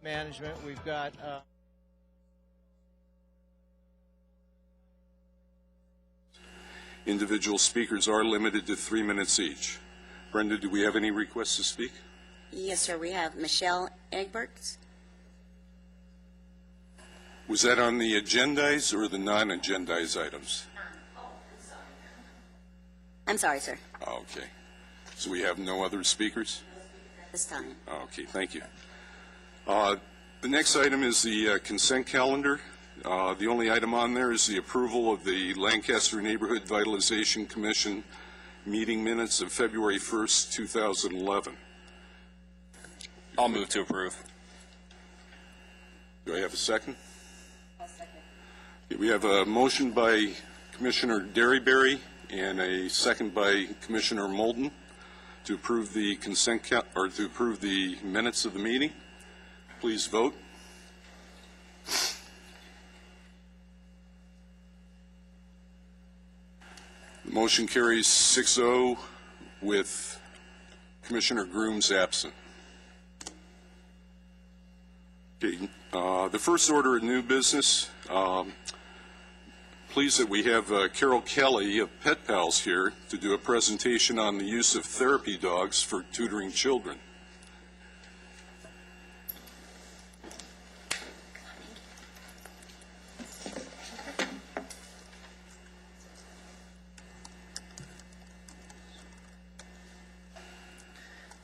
management. We've got individual speakers are limited to 3 minutes each. Brenda, do we have any requests to speak? Yes, sir. We have Michelle Egbert. Was that on the agendized or the non-agendized items? I'm sorry, sir. Okay. So we have no other speakers? This time. Okay, thank you. The next item is the consent calendar. The only item on there is the approval of the Lancaster Neighborhood Vitalization Commission meeting minutes of February 1st, 2011. I'll move to approve. Do I have a second? I'll second. Okay, we have a motion by Commissioner Derryberry and a second by Commissioner Molden to approve the to approve the minutes of the meeting. Please vote. The motion carries 6-0 with Commissioner Grooms absent. Okay, the first order of new business, pleased that we have Carol Kelly of Pet Pals here to do a presentation on the use of therapy dogs for tutoring children.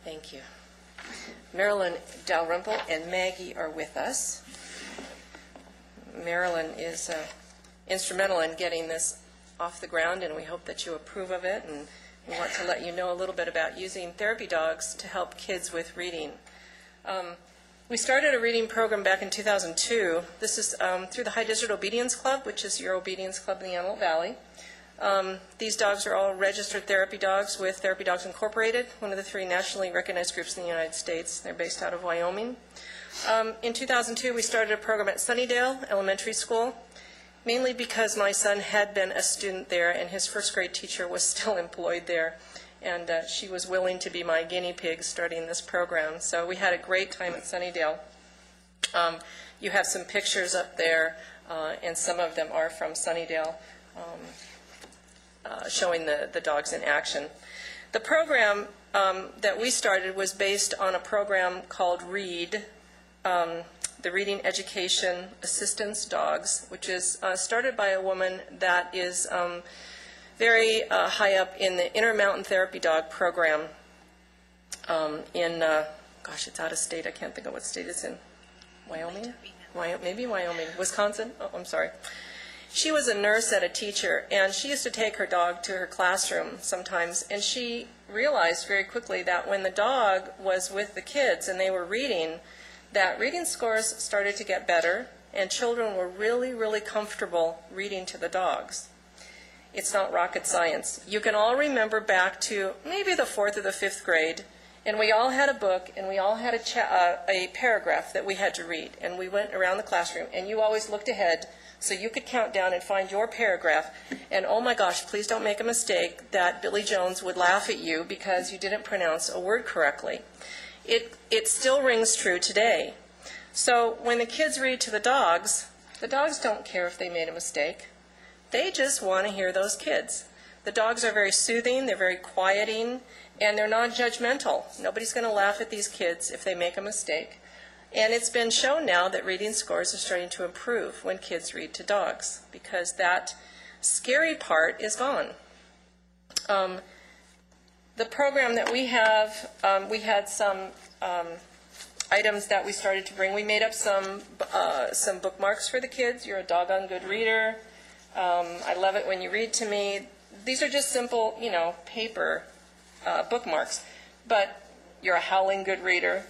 Thank you. Marilyn Dalrymple and Maggie are with us. Marilyn is instrumental in getting this off the ground, and we hope that you approve of it. And we want to let you know a little bit about using therapy dogs to help kids with reading. We started a reading program back in 2002. This is through the High Desert Obedience Club, which is your obedience club in the Antelope Valley. These dogs are all registered therapy dogs with Therapy Dogs Incorporated, one of the 3 nationally recognized groups in the United States. They're based out of Wyoming. In 2002, we started a program at Sunnydale Elementary School, mainly because my son had been a student there and his first grade teacher was still employed there, and she was willing to be my guinea pig starting this program. So we had a great time at Sunnydale. You have some pictures up there, and some of them are from Sunnydale. Showing the dogs in action. The program that we started was based on a program called READ, the Reading Education Assistance Dogs, which is started by a woman that is very high up in the Intermountain Therapy Dog program in, gosh, it's out of state. I can't think of what state it's in. Wyoming? Maybe Wyoming. Wisconsin? Oh, I'm sorry. She was a nurse and a teacher, and she used to take her dog to her classroom sometimes, and she realized very quickly that when the dog was with the kids and they were reading, that reading scores started to get better, and children were really, really comfortable reading to the dogs. It's not rocket science. You can all remember back to maybe the 4th or the 5th grade, and we all had a book, and we all had a paragraph that we had to read, and we went around the classroom, and you always looked ahead so you could count down and find your paragraph. And oh my gosh, please don't make a mistake that Billy Jones would laugh at you because you didn't pronounce a word correctly. It still rings true today. So when the kids read to the dogs don't care if they made a mistake. They just want to hear those kids. The dogs are very soothing, they're very quieting, and they're non-judgmental. Nobody's going to laugh at these kids if they make a mistake. And it's been shown now that reading scores are starting to improve when kids read to dogs because that scary part is gone. The program that we have, we had some items that we started to bring. We made up some bookmarks for the kids. You're a doggone good reader. I love it when you read to me. These are just simple, paper bookmarks. But you're a howling good reader.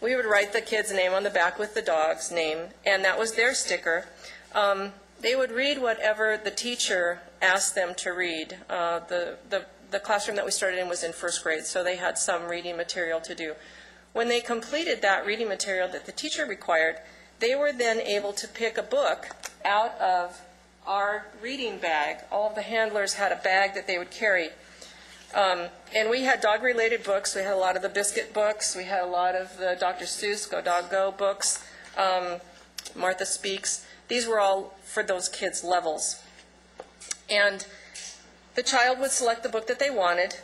We would write the kid's name on the back with the dog's name, and that was their sticker. They would read whatever the teacher asked them to read. The classroom that we started in was in 1st grade, so they had some reading material to do. When they completed that reading material that the teacher required, they were then able to pick a book out of our reading bag. All of the handlers had a bag that they would carry. And we had dog-related books. We had a lot of the Biscuit books. We had a lot of the Dr. Seuss Go Dog Go books, Martha Speaks. These were all for those kids' levels. And the child would select the book that they wanted.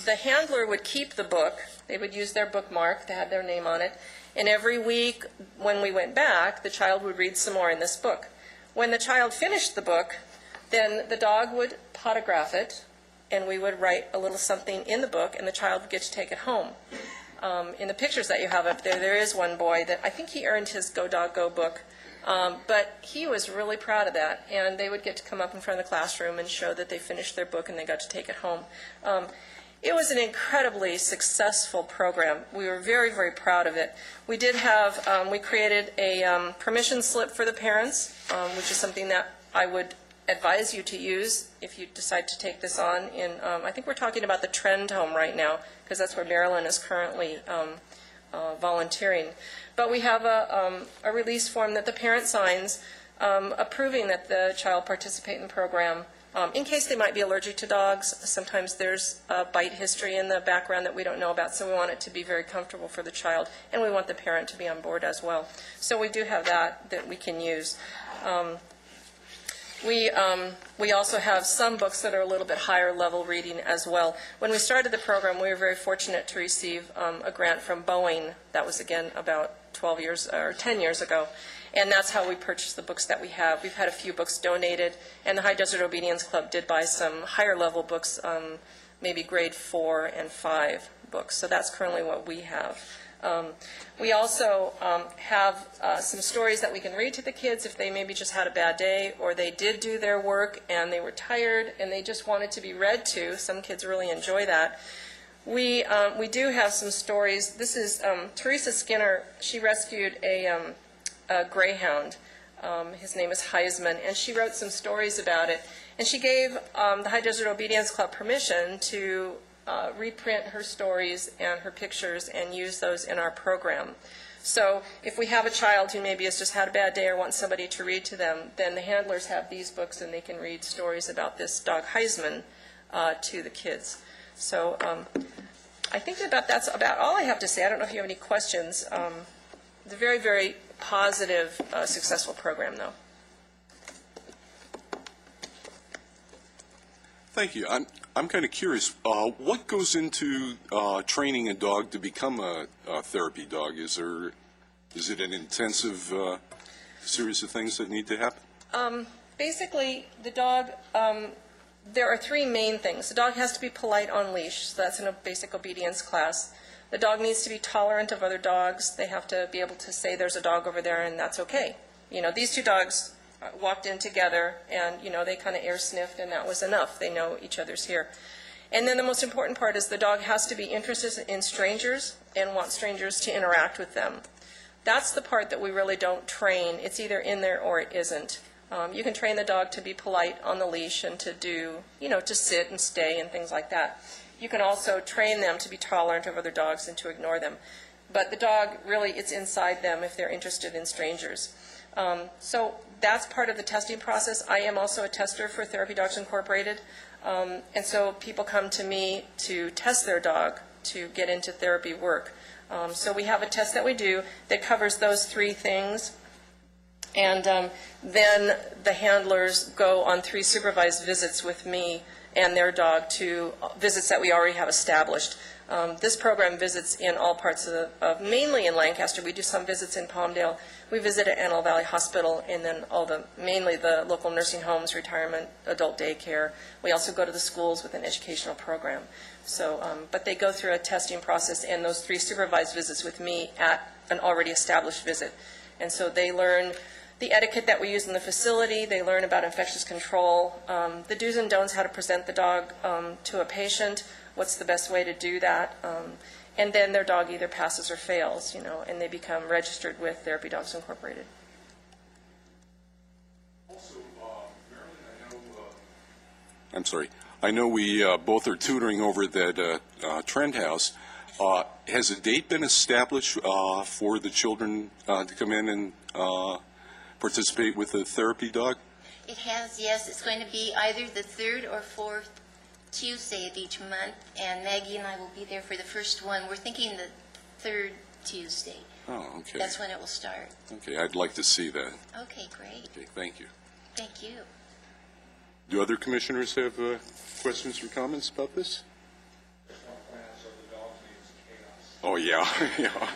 The handler would keep the book. They would use their bookmark. They had their name on it. And every week when we went back, the child would read some more in this book. When the child finished the book, then the dog would photograph it, and we would write a little something in the book, and the child would get to take it home. In the pictures that you have up there, there is one boy that I think he earned his Go Dog Go book, but he was really proud of that, and they would get to come up in front of the classroom and show that they finished their book and they got to take it home. It was an incredibly successful program. We were very, very proud of it. We did have, we created a permission slip for the parents, which is something that I would advise you to use if you decide to take this on. I think we're talking about the Trend Home right now, because that's where Marilyn is currently volunteering. But we have a release form that the parent signs approving that the child participate in the program. In case they might be allergic to dogs, sometimes there's a bite history in the background that we don't know about, so we want it to be very comfortable for the child, and we want the parent to be on board as well. So we do have that we can use. We also have some books that are a little bit higher level reading as well. When we started the program, we were very fortunate to receive a grant from Boeing. That was, again, about 12 years or 10 years ago. And that's how we purchased the books that we have. We've had a few books donated, and the High Desert Obedience Club did buy some higher level books, maybe grade 4 and 5 books. So that's currently what we have. We also have some stories that we can read to the kids if they maybe just had a bad day, or they did do their work and they were tired and they just wanted to be read to. Some kids really enjoy that. We do have some stories. This is Teresa Skinner. She rescued a greyhound. His name is Heisman, and she wrote some stories about it. And she gave the High Desert Obedience Club permission to reprint her stories and her pictures and use those in our program. So if we have a child who maybe has just had a bad day or wants somebody to read to them, then the handlers have these books and they can read stories about this dog Heisman to the kids. So I think that's about all I have to say. I don't know if you have any questions. It's a very, very positive, successful program, though. Thank you. I'm kind of curious. What goes into training a dog to become a therapy dog? Is it an intensive series of things that need to happen? Basically, the dog, there are 3 main things. The dog has to be polite on leash, so that's in a basic obedience class. The dog needs to be tolerant of other dogs. They have to be able to say there's a dog over there and that's okay. You know, these 2 dogs walked in together and, you know, they kind of air sniffed and that was enough. They know each other's here. And then the most important part is the dog has to be interested in strangers and want strangers to interact with them. That's the part that we really don't train. It's either in there or it isn't. You can train the dog to be polite on the leash and to do, you know, to sit and stay and things like that. You can also train them to be tolerant of other dogs and to ignore them. But the dog, really, it's inside them if they're interested in strangers. So that's part of the testing process. I am also a tester for Therapy Dogs Incorporated. And so people come to me to test their dog to get into therapy work. So we have a test that we do that covers those 3 things. And then the handlers go on 3 supervised visits with me and their dog to visits that we already have established. This program visits in all parts of mainly in Lancaster. We do some visits in Palmdale. We visit at Antelope Valley Hospital, and then mainly the local nursing homes, retirement, adult daycare. We also go to the schools with an educational program. So, but they go through a testing process and those 3 supervised visits with me at an already established visit. And so they learn the etiquette that we use in the facility. They learn about infectious control, the do's and don'ts, how to present the dog to a patient, what's the best way to do that, and then their dog either passes or fails, you know, and they become registered with Therapy Dogs Incorporated. Also, Marilyn, I'm sorry. I know we both are tutoring over at that Trend House. Has a date been established for the children to come in and participate with a therapy dog? It has, yes. It's going to be either the 3rd or 4th Tuesday of each month, and Maggie and I will be there for the first one. We're thinking the third Tuesday. Oh, okay. That's when it will start. Okay, I'd like to see that. Okay, great. Okay, thank you. Thank you. Do other commissioners have questions or comments about this? Oh, yeah, yeah.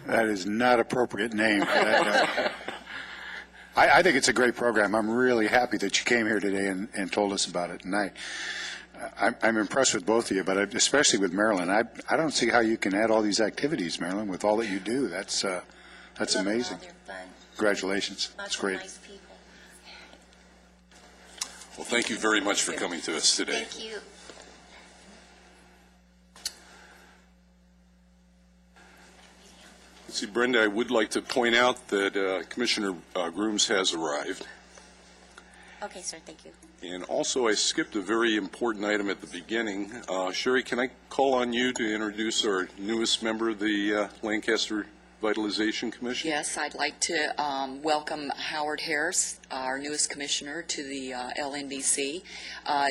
That is not appropriate name for that. I think it's a great program. I'm really happy that you came here today and told us about it. And I'm impressed with both of you, but especially with Marilyn. I don't see how you can add all these activities, Marilyn, with all that you do. That's Love them all. amazing. They're fun. Congratulations. Lots That's of great. nice people. Well, thank you very much for coming to us today. Thank you. See, Brenda, I would like to point out that Commissioner Grooms has arrived. Okay, sir, thank you. And also, I skipped a very important item at the beginning. Sherry, can I call on you to introduce our newest member of the Lancaster Vitalization Commission? Yes, I'd like to welcome Howard Harris, our newest commissioner, to the LNBC.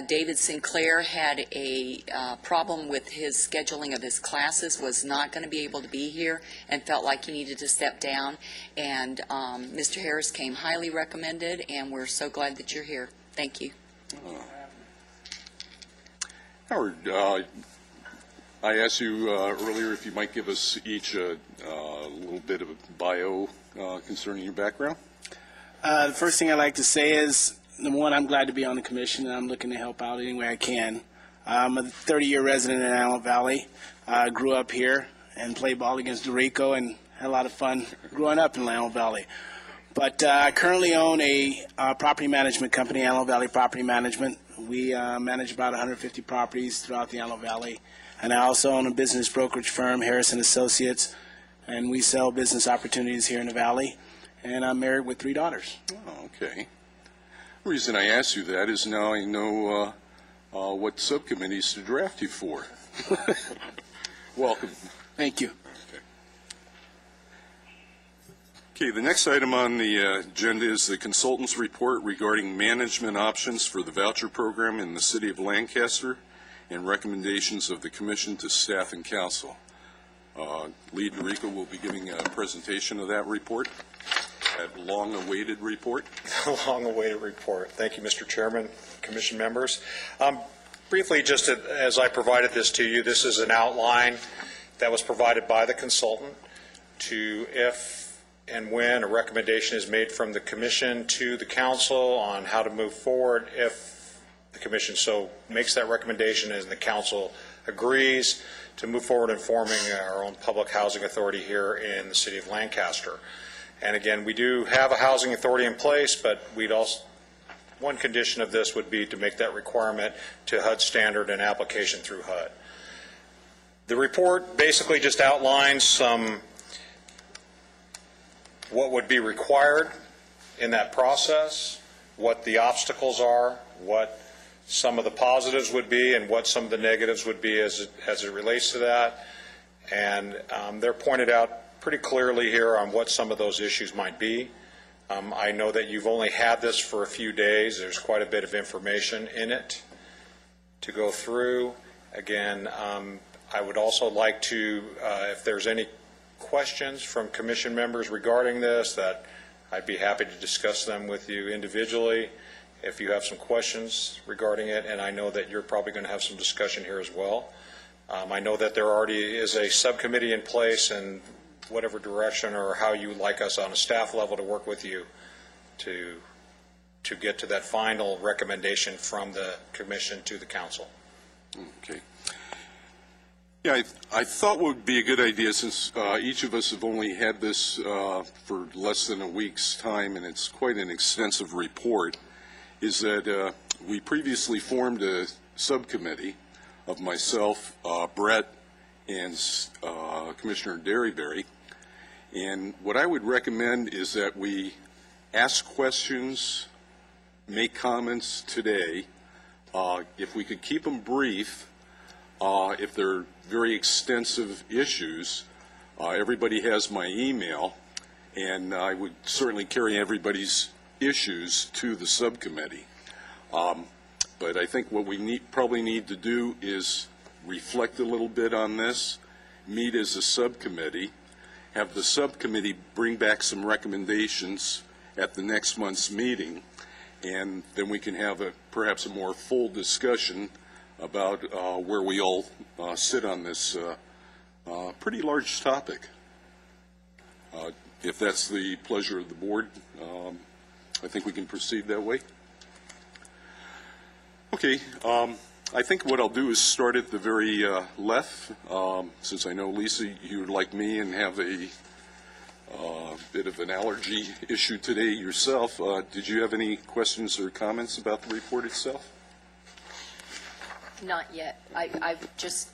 David Sinclair had a problem with his scheduling of his classes, was not going to be able to be here, and felt like he needed to step down. And Mr. Harris came highly recommended, and we're so glad that you're here. Thank you. Howard, I asked you earlier if you might give us each a little bit of a bio concerning your background. The first thing I'd like to say is, number one, I'm glad to be on the commission, and I'm looking to help out any way I can. I'm a 30-year resident in Antelope Valley. Grew up here and played ball against Dorico and had a lot of fun growing up in Antelope Valley. But I currently own a property management company, Antelope Valley Property Management. We manage about 150 properties throughout the Antelope Valley. And I also own a business brokerage firm, Harrison Associates, and we sell business opportunities here in the Valley. And I'm married with 3 daughters. Oh, okay. The reason I asked you that is now I know what subcommittees to draft you for. Welcome. Thank you. Okay, the next item on the agenda is the consultant's report regarding management options for the voucher program in the city of Lancaster and recommendations of the commission to staff and council. Lee Dorico will be giving a presentation of that report, that long-awaited report. Long-awaited report. Thank you, Mr. Chairman, commission members. Briefly, just as I provided this to you, this is an outline that was provided by the consultant to if and when a recommendation is made from the commission to the council on how to move forward, if the commission so makes that recommendation and the council agrees to move forward in forming our own public housing authority here in the city of Lancaster. And again, we do have a housing authority in place, but we'd also, one condition of this would be to make that requirement to HUD standard and application through HUD. The report basically just outlines what would be required in that process, what the obstacles are, what some of the positives would be, and what some of the negatives would be as it relates to that. And they're pointed out pretty clearly here on what some of those issues might be. I know that you've only had this for a few days. There's quite a bit of information in it to go through. Again, I would also like to, if there's any questions from commission members regarding this, that I'd be happy to discuss them with you individually if you have some questions regarding it, and I know that you're probably going to have some discussion here as well. I know that there already is a subcommittee in place, and whatever direction or how you like us on a staff level to work with you to get to that final recommendation from the commission to the council. Okay. Yeah, I thought what would be a good idea, since each of us have only had this for less than a week's time, and it's quite an extensive report, is that we previously formed a subcommittee of myself, Brett, and Commissioner Derryberry. And what I would recommend is that we ask questions, make comments today. If we could keep them brief, if they're very extensive issues, everybody has my email, and I would certainly carry everybody's issues to the subcommittee. But I think what we probably need to do is reflect a little bit on this, meet as a subcommittee, have the subcommittee bring back some recommendations at the next month's meeting, and then we can have perhaps a more full discussion about where we all sit on this pretty large topic. If that's the pleasure of the board, I think we can proceed that way. Okay, I think what I'll do is start at the very left, since I know, Lisa, you're like me and have a bit of an allergy issue today yourself. Did you have any questions or comments about the report itself? Not yet. I've just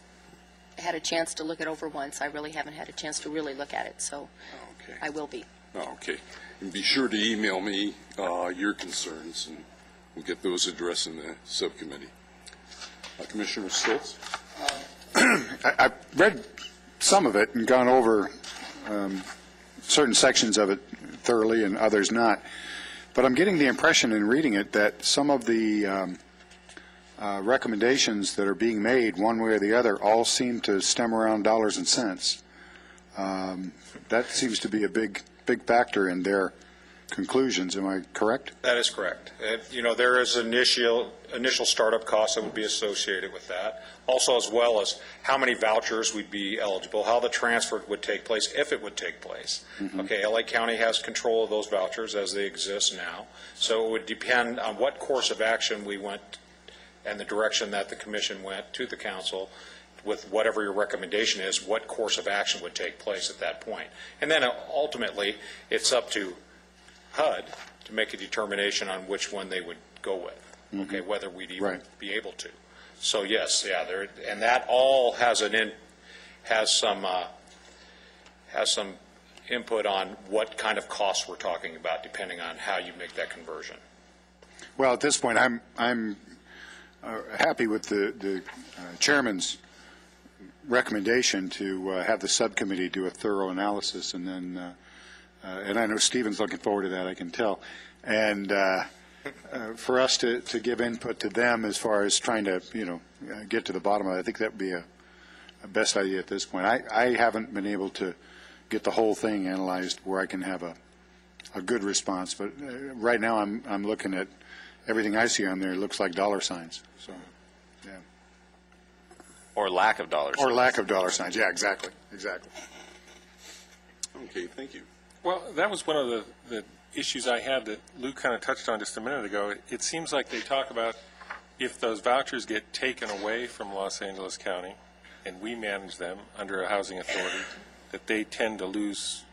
had a chance to look it over once. I really haven't had a chance to really look at it, so Okay. I will be. Okay. And be sure to email me your concerns, and we'll get those addressed in the subcommittee. Commissioner Stoltz? I've read some of it and gone over certain sections of it thoroughly and others not. But I'm getting the impression in reading it that some of the recommendations that are being made, one way or the other, all seem to stem around dollars and cents. That seems to be a big factor in their conclusions. Am I correct? That is correct. There is initial startup costs that would be associated with that. Also, as well as how many vouchers would be eligible, how the transfer would take place, if it would take place. Okay, LA County has control of those vouchers as they exist now. So it would depend on what course of action we went and the direction that the commission went to the council with whatever your recommendation is, what course of action would take place at that point. And then ultimately, it's up to HUD to make a determination on which one they would go with, okay, whether we'd even be able to. So yes, yeah, and that all has some input on what kind of costs we're talking about, depending on how you make that conversion. Well, at this point, I'm happy with the chairman's recommendation to have the subcommittee do a thorough analysis, and then and I know Stephen's looking forward to that, I can tell, and for us to give input to them as far as trying to get to the bottom of it. I think that would be a best idea at this point. I haven't been able to get the whole thing analyzed where I can have a good response, but right now I'm looking at everything I see on there. It looks like dollar signs. So, yeah. Or lack of dollar signs. Or lack of dollar signs. Yeah, exactly. Okay, thank you. Well, that was one of the issues I had that Lou kind of touched on just a minute ago. It seems like they talk about if those vouchers get taken away from Los Angeles County and we manage them under a housing authority, that they tend to lose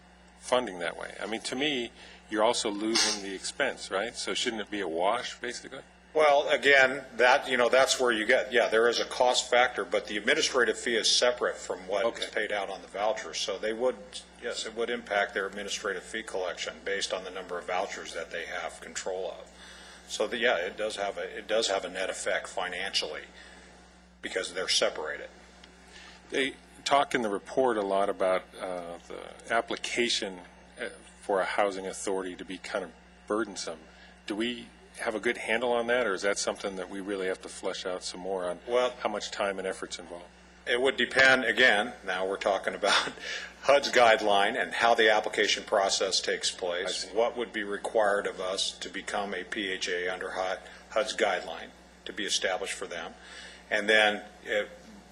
funding that way. I mean, to me, you're also losing the expense, right? So shouldn't it be a wash, basically? Well, again, that's where you get, there is a cost factor, but the administrative fee is separate from what is paid out on the vouchers. So they would, yes, it would impact their administrative fee collection based on the number of vouchers that they have control of. So it does have a net effect financially because they're separated. They talk in the report a lot about the application for a housing authority to be kind of burdensome. Do we have a good handle on that, or is that something that we really have to flesh out some more on, how much time and effort's involved? It would depend, again, now we're talking about HUD's guideline and how the application process takes place, what would be required of us to become a PHA under HUD's guideline to be established for them. And then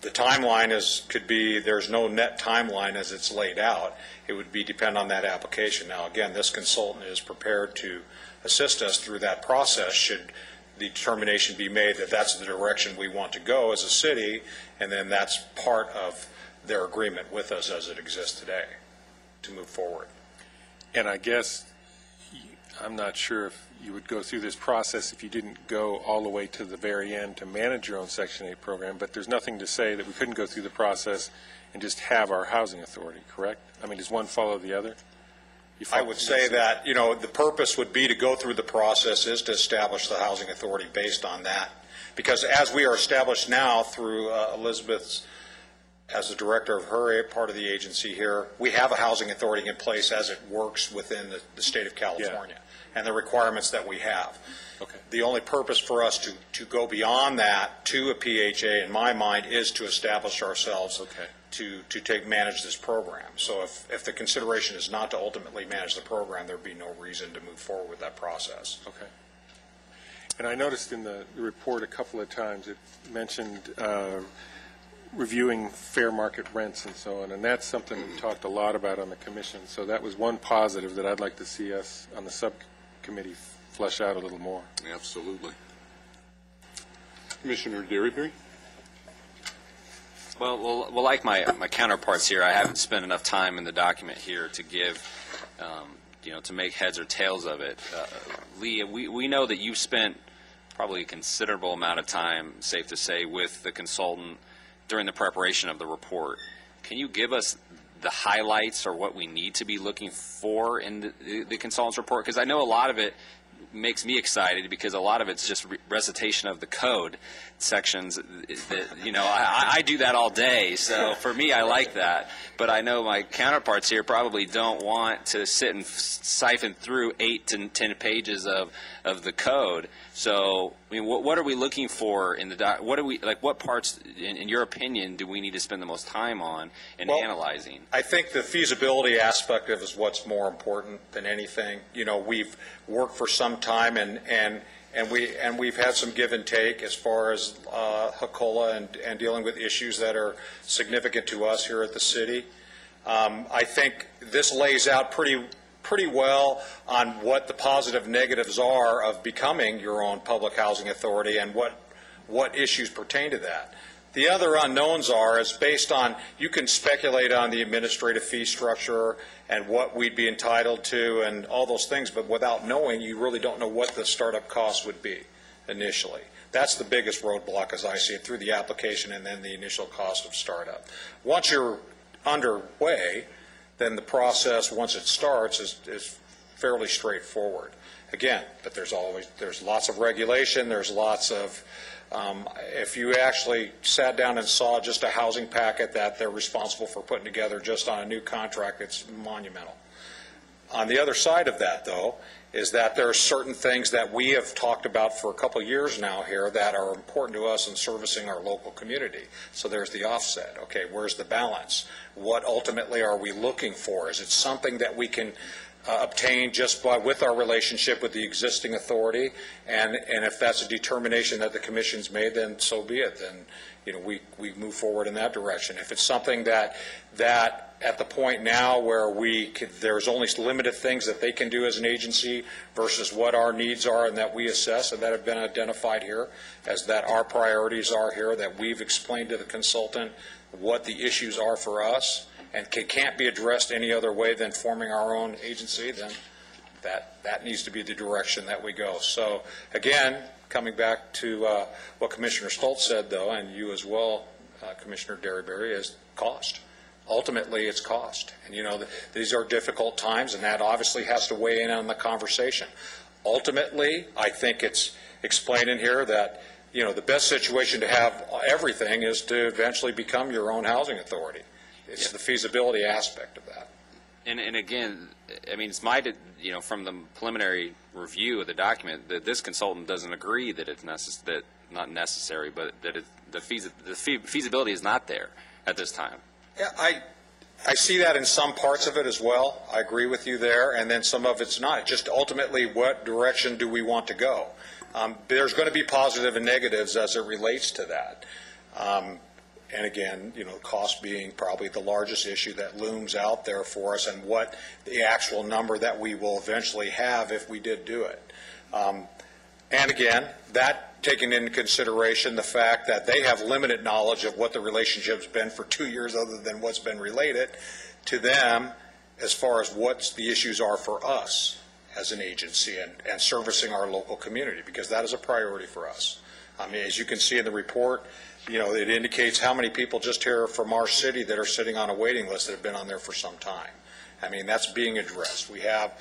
the timeline could be, there's no net timeline as it's laid out. It would depend on that application. Now, again, this consultant is prepared to assist us through that process should the determination be made that that's the direction we want to go as a city, and then that's part of their agreement with us as it exists today to move forward. And I guess I'm not sure if you would go through this process if you didn't go all the way to the very end to manage your own Section 8 program, but there's nothing to say that we couldn't go through the process and just have our housing authority, correct? I mean, does one follow the other? I would say that, the purpose would be to go through the process is to establish the housing authority based on that. Because as we are established now through Elizabeth's as the director of her part of the agency here, we have a housing authority in place as it works within the state of California and the requirements that we have. Okay. The only purpose for us to go beyond that to a PHA, in my mind, is to establish ourselves to manage this program. So if the consideration is not to ultimately manage the program, there'd be no reason to move forward with that process. Okay. And I noticed in the report a couple of times it mentioned reviewing fair market rents and so on, and that's something we talked a lot about on the commission. So that was one positive that I'd like to see us on the subcommittee flesh out a little more. Absolutely. Commissioner Derryberry? Well, like my counterparts here, I haven't spent enough time in the document here to give, to make heads or tails of it. Lee, we know that you've spent probably a considerable amount of time, safe to say, with the consultant during the preparation of the report. Can you give us the highlights or what we need to be looking for in the consultant's report? Because I know a lot of it makes me excited because a lot of it's just recitation of the code sections that, I do that all day, so for me I like that, but I know my counterparts here probably don't want to sit and siphon through 8 to 10 pages of the code. So I mean, what are we looking for in the what parts in your opinion do we need to spend the most time on in analyzing? I think the feasibility aspect of it is what's more important than anything. We've worked for some time and we've had some give and take as far as HACOLA and dealing with issues that are significant to us here at the city. I think this lays out pretty well on what the positive negatives are of becoming your own public housing authority and what issues pertain to that. The other unknowns is based on, you can speculate on the administrative fee structure and what we'd be entitled to and all those things, but without knowing, you really don't know what the startup costs would be initially. That's the biggest roadblock as I see it, through the application and then the initial cost of startup. Once you're underway, then the process, once it starts, is fairly straightforward. Again, but there's lots of regulation, there's lots of if you actually sat down and saw just a housing packet that they're responsible for putting together just on a new contract, it's monumental. On the other side of that, though, is that there are certain things that we have talked about for a couple of years now here that are important to us in servicing our local community. So there's the offset. Okay, where's the balance? What ultimately are we looking for? Is it something that we can obtain just with our relationship with the existing authority, and if that's a determination that the commission's made, then so be it. Then we move forward in that direction. If it's something that at the point now where there's only limited things that they can do as an agency versus what our needs are and that we assess and that have been identified here as that our priorities are here, that we've explained to the consultant what the issues are for us, and can't be addressed any other way than forming our own agency, then that needs to be the direction that we go. So again, coming back to what Commissioner Stoltz said, though, and you as well, Commissioner Derryberry, is cost. Ultimately, it's cost. And, these are difficult times, and that obviously has to weigh in on the conversation. Ultimately, I think it's explained in here that, the best situation to have everything is to eventually become your own housing authority. It's the feasibility aspect of that. And again, I mean, it's from the preliminary review of the document that this consultant doesn't agree that it's not necessary, but that the feasibility is not there at this time. Yeah, I see that in some parts of it as well. I agree with you there, and then some of it's not. Just ultimately, what direction do we want to go? There's going to be positive and negatives as it relates to that. And again, cost being probably the largest issue that looms out there for us, and what the actual number that we will eventually have if we did do it. And again, that taking into consideration the fact that they have limited knowledge of what the relationship's been for 2 years other than what's been related to them as far as what the issues are for us as an agency and servicing our local community, because that is a priority for us. I mean, as you can see in the report, it indicates how many people just here from our city that are sitting on a waiting list that have been on there for some time. I mean, that's being addressed. We have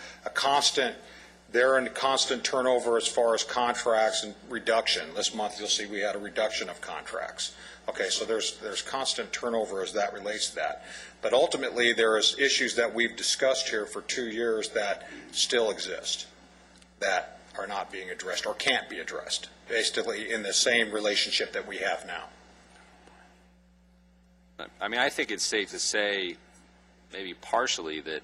they're in constant turnover as far as contracts and reduction. This month you'll see we had a reduction of contracts. Okay, so there's constant turnover as that relates to that. But ultimately, there is issues that we've discussed here for 2 years that still exist, that are not being addressed or can't be addressed, basically in the same relationship that we have now. I mean, I think it's safe to say, maybe partially, that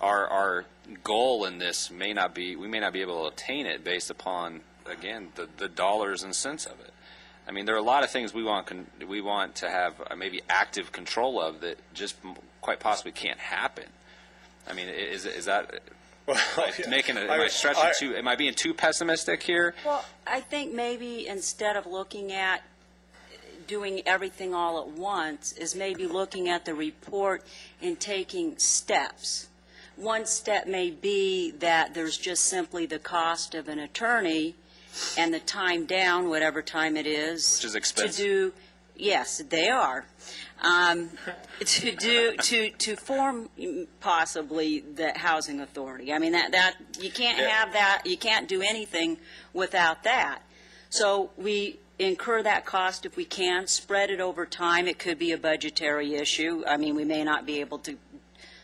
our goal in this we may not be able to attain it based upon, again, the dollars and cents of it. I mean, there are a lot of things we want to have maybe active control of that just quite possibly can't happen. I mean, is that am I being too pessimistic here? Well, I think maybe instead of looking at doing everything all at once, is maybe looking at the report and taking steps. One step may be that there's just simply the cost of an attorney and the time down, whatever time it is. Which is expensive. To do, yes, they are. To form possibly the housing authority. I mean, that you can't have that, you can't do anything without that. So we incur that cost if we can, spread it over time. It could be a budgetary issue. I mean, we may not be able to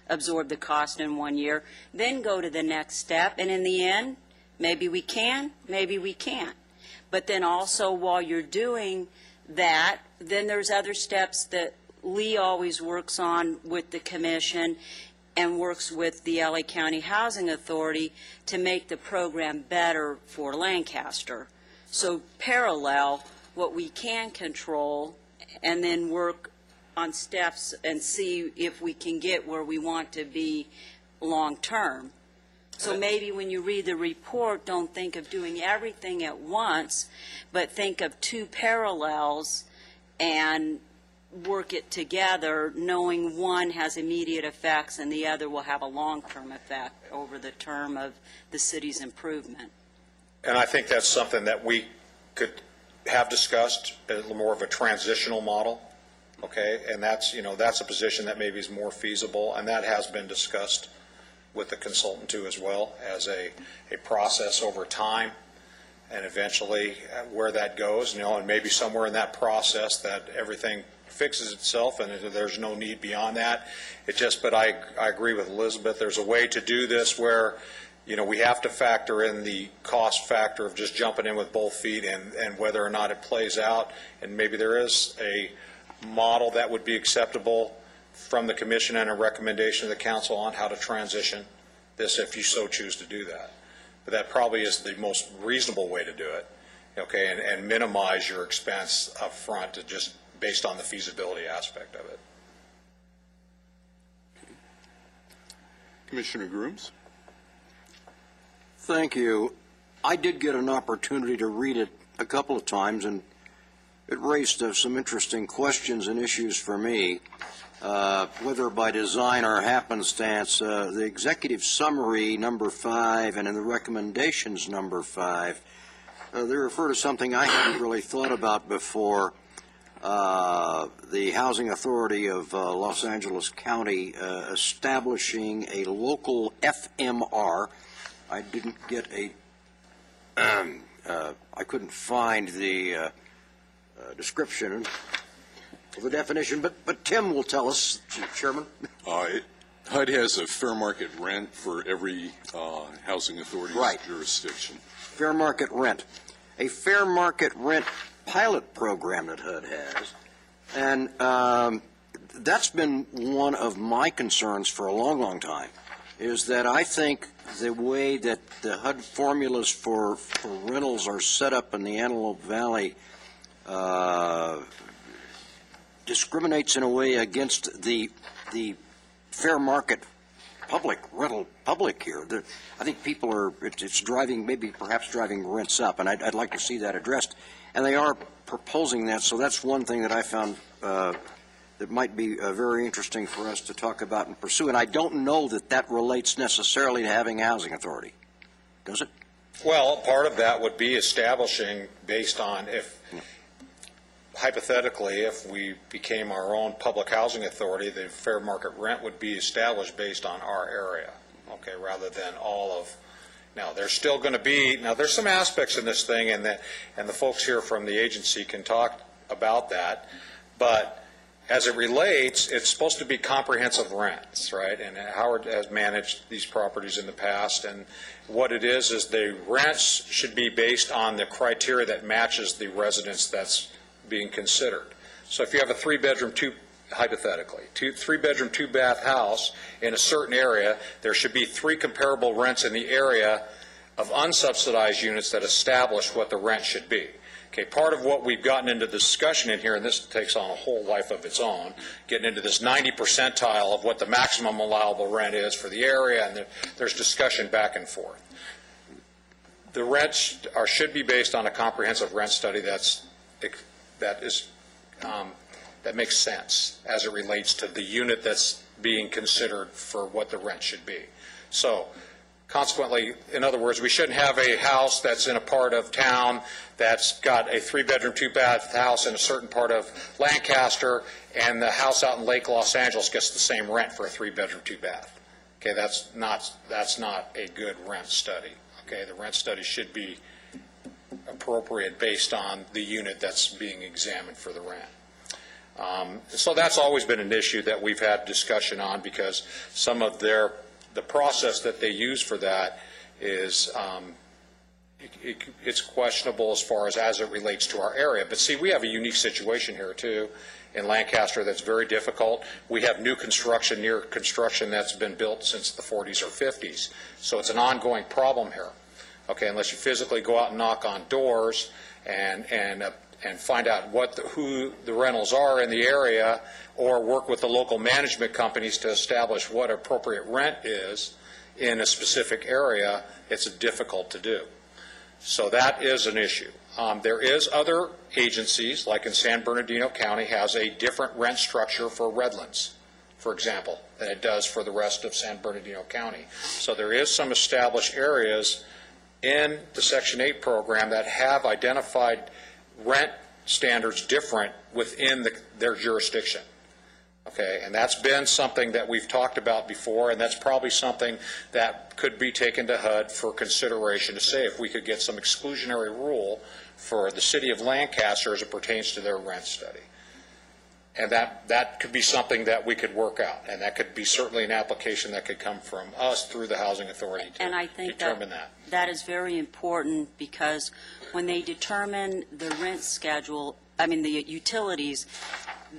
absorb the cost in 1 year. Then go to the next step, and in the end, maybe we can, maybe we can't. But then also, while you're doing that, then there's other steps that Lee always works on with the commission and works with the LA County Housing Authority to make the program better for Lancaster. So parallel what we can control and then work on steps and see if we can get where we want to be long-term. So maybe when you read the report, don't think of doing everything at once, but think of two parallels and work it together, knowing one has immediate effects and the other will have a long-term effect over the term of the city's improvement. And I think that's something that we could have discussed, a little more of a transitional model, okay? And that's, that's a position that maybe is more feasible, and that has been discussed with the consultant too as well, as a process over time, and eventually where that goes, and maybe somewhere in that process that everything fixes itself and there's no need beyond that. But I agree with Elizabeth, there's a way to do this where we have to factor in the cost factor of just jumping in with both feet and whether or not it plays out. And maybe there is a model that would be acceptable from the commission and a recommendation of the council on how to transition this if you so choose to do that. But that probably is the most reasonable way to do it, okay, and minimize your expense up front just based on the feasibility aspect of it. Commissioner Grooms? Thank you. I did get an opportunity to read it a couple of times, and it raised some interesting questions and issues for me, whether by design or happenstance. The executive summary, number 5, and in the recommendations, number 5, they refer to something I hadn't really thought about before. The Housing Authority of Los Angeles County establishing a local FMR. I didn't get I couldn't find the description of the definition, but Tim will tell us, Chairman. HUD has a fair market rent for every housing authority's jurisdiction. Fair market rent. A fair market rent pilot program that HUD has, and that's been one of my concerns for a long, long time, is that I think the way that the HUD formulas for rentals are set up in the Antelope Valley discriminates in a way against the fair market rental public here. I think people are, it's driving, maybe perhaps driving rents up, and I'd like to see that addressed. And they are proposing that, so that's one thing that I found that might be very interesting for us to talk about and pursue. And I don't know that relates necessarily to having a housing authority. Does it? Well, part of that would be establishing based on hypothetically, if we became our own public housing authority, the fair market rent would be established based on our area, okay, rather than all of. Now, there's still going to be, there's some aspects in this thing, and the folks here from the agency can talk about that, But as it relates, it's supposed to be comprehensive rents, right? And Howard has managed these properties in the past, and what it is the rents should be based on the criteria that matches the residence that's being considered. So if you have a three-bedroom, hypothetically, three-bedroom, two-bath house in a certain area, there should be 3 comparable rents in the area of unsubsidized units that establish what the rent should be. Okay, part of what we've gotten into the discussion in here, and this takes on a whole life of its own, getting into this 90 percentile of what the maximum allowable rent is for the area, and there's discussion back and forth. The rents should be based on a comprehensive rent study that makes sense as it relates to the unit that's being considered for what the rent should be. So, consequently, in other words, we shouldn't have a house that's in a part of town that's got a 3-bedroom, 2-bath house in a certain part of Lancaster, and the house out in Lake Los Angeles gets the same rent for a 3-bedroom, 2-bath. Okay, that's not a good rent study. Okay, the rent study should be appropriate based on the unit that's being examined for the rent. So that's always been an issue that we've had discussion on, because some of the process that they use for that is it's questionable as far as it relates to our area. But see, we have a unique situation here too in Lancaster that's very difficult. We have new construction, near construction that's been built since the 40s or 50s. So it's an ongoing problem here. Okay, unless you physically go out and knock on doors and find out who the rentals are in the area, or work with the local management companies to establish what appropriate rent is in a specific area, it's difficult to do. So that is an issue. There is other agencies, like in San Bernardino County, has a different rent structure for Redlands, for example, than it does for the rest of San Bernardino County. So there is some established areas in the Section 8 program that have identified rent standards different within their jurisdiction. Okay, and that's been something that we've talked about before, and that's probably something that could be taken to HUD for consideration, to say if we could get some exclusionary rule for the city of Lancaster as it pertains to their rent study. And that could be something that we could work out, and that could be certainly an application that could come from us through the Housing Authority to and I think determine that. That is very important, because when they determine the rent schedule, the utilities,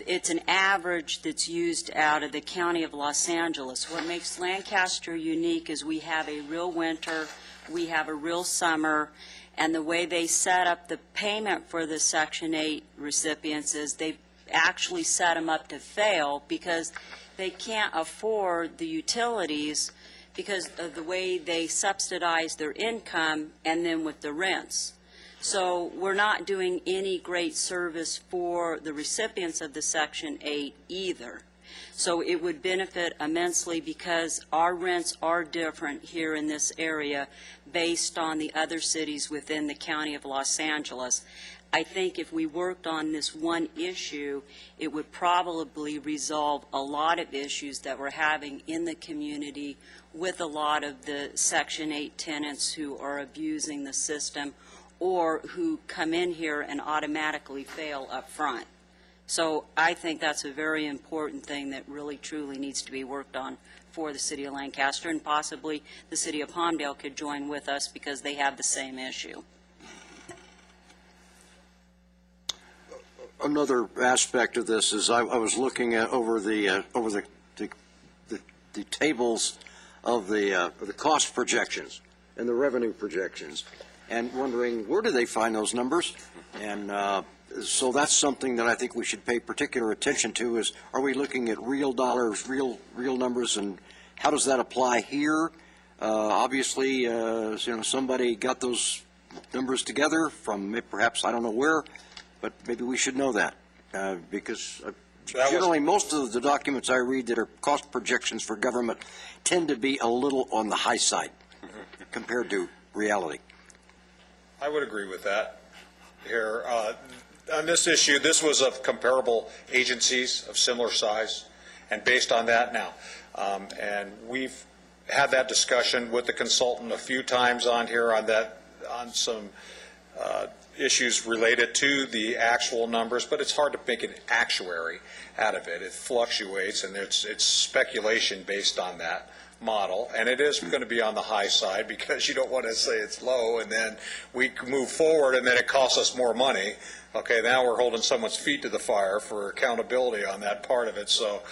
it's an average that's used out of the county of Los Angeles. What makes Lancaster unique is we have a real winter, we have a real summer, and the way they set up the payment for the Section 8 recipients is they actually set them up to fail, because they can't afford the utilities because of the way they subsidize their income and then with the rents. So we're not doing any great service for the recipients of the Section 8 either. So it would benefit immensely, because our rents are different here in this area based on the other cities within the county of Los Angeles. I think if we worked on this one issue, it would probably resolve a lot of issues that we're having in the community with a lot of the Section 8 tenants who are abusing the system, or who come in here and automatically fail up front. So I think that's a very important thing that really truly needs to be worked on for the city of Lancaster, and possibly the city of Palmdale could join with us because they have the same issue. Another aspect of this is I was looking at over the tables of the cost projections and the revenue projections, and wondering where do they find those numbers. And so that's something that I think we should pay particular attention to, is are we looking at real dollars, real numbers, and how does that apply here? Obviously, somebody got those numbers together from perhaps, I don't know where, but maybe we should know that, because generally most of the documents I read that are cost projections for government tend to be a little on the high side compared to reality. I would agree with that. Here, on this issue, this was of comparable agencies of similar size, and based on that now. And we've had that discussion with the consultant a few times on here on some issues related to the actual numbers, but it's hard to make an actuary out of it. It fluctuates, and it's speculation based on that model, and it is going to be on the high side because you don't want to say it's low, and then we move forward, and then it costs us more money. Okay, now we're holding someone's feet to the fire for accountability on that part of it. So,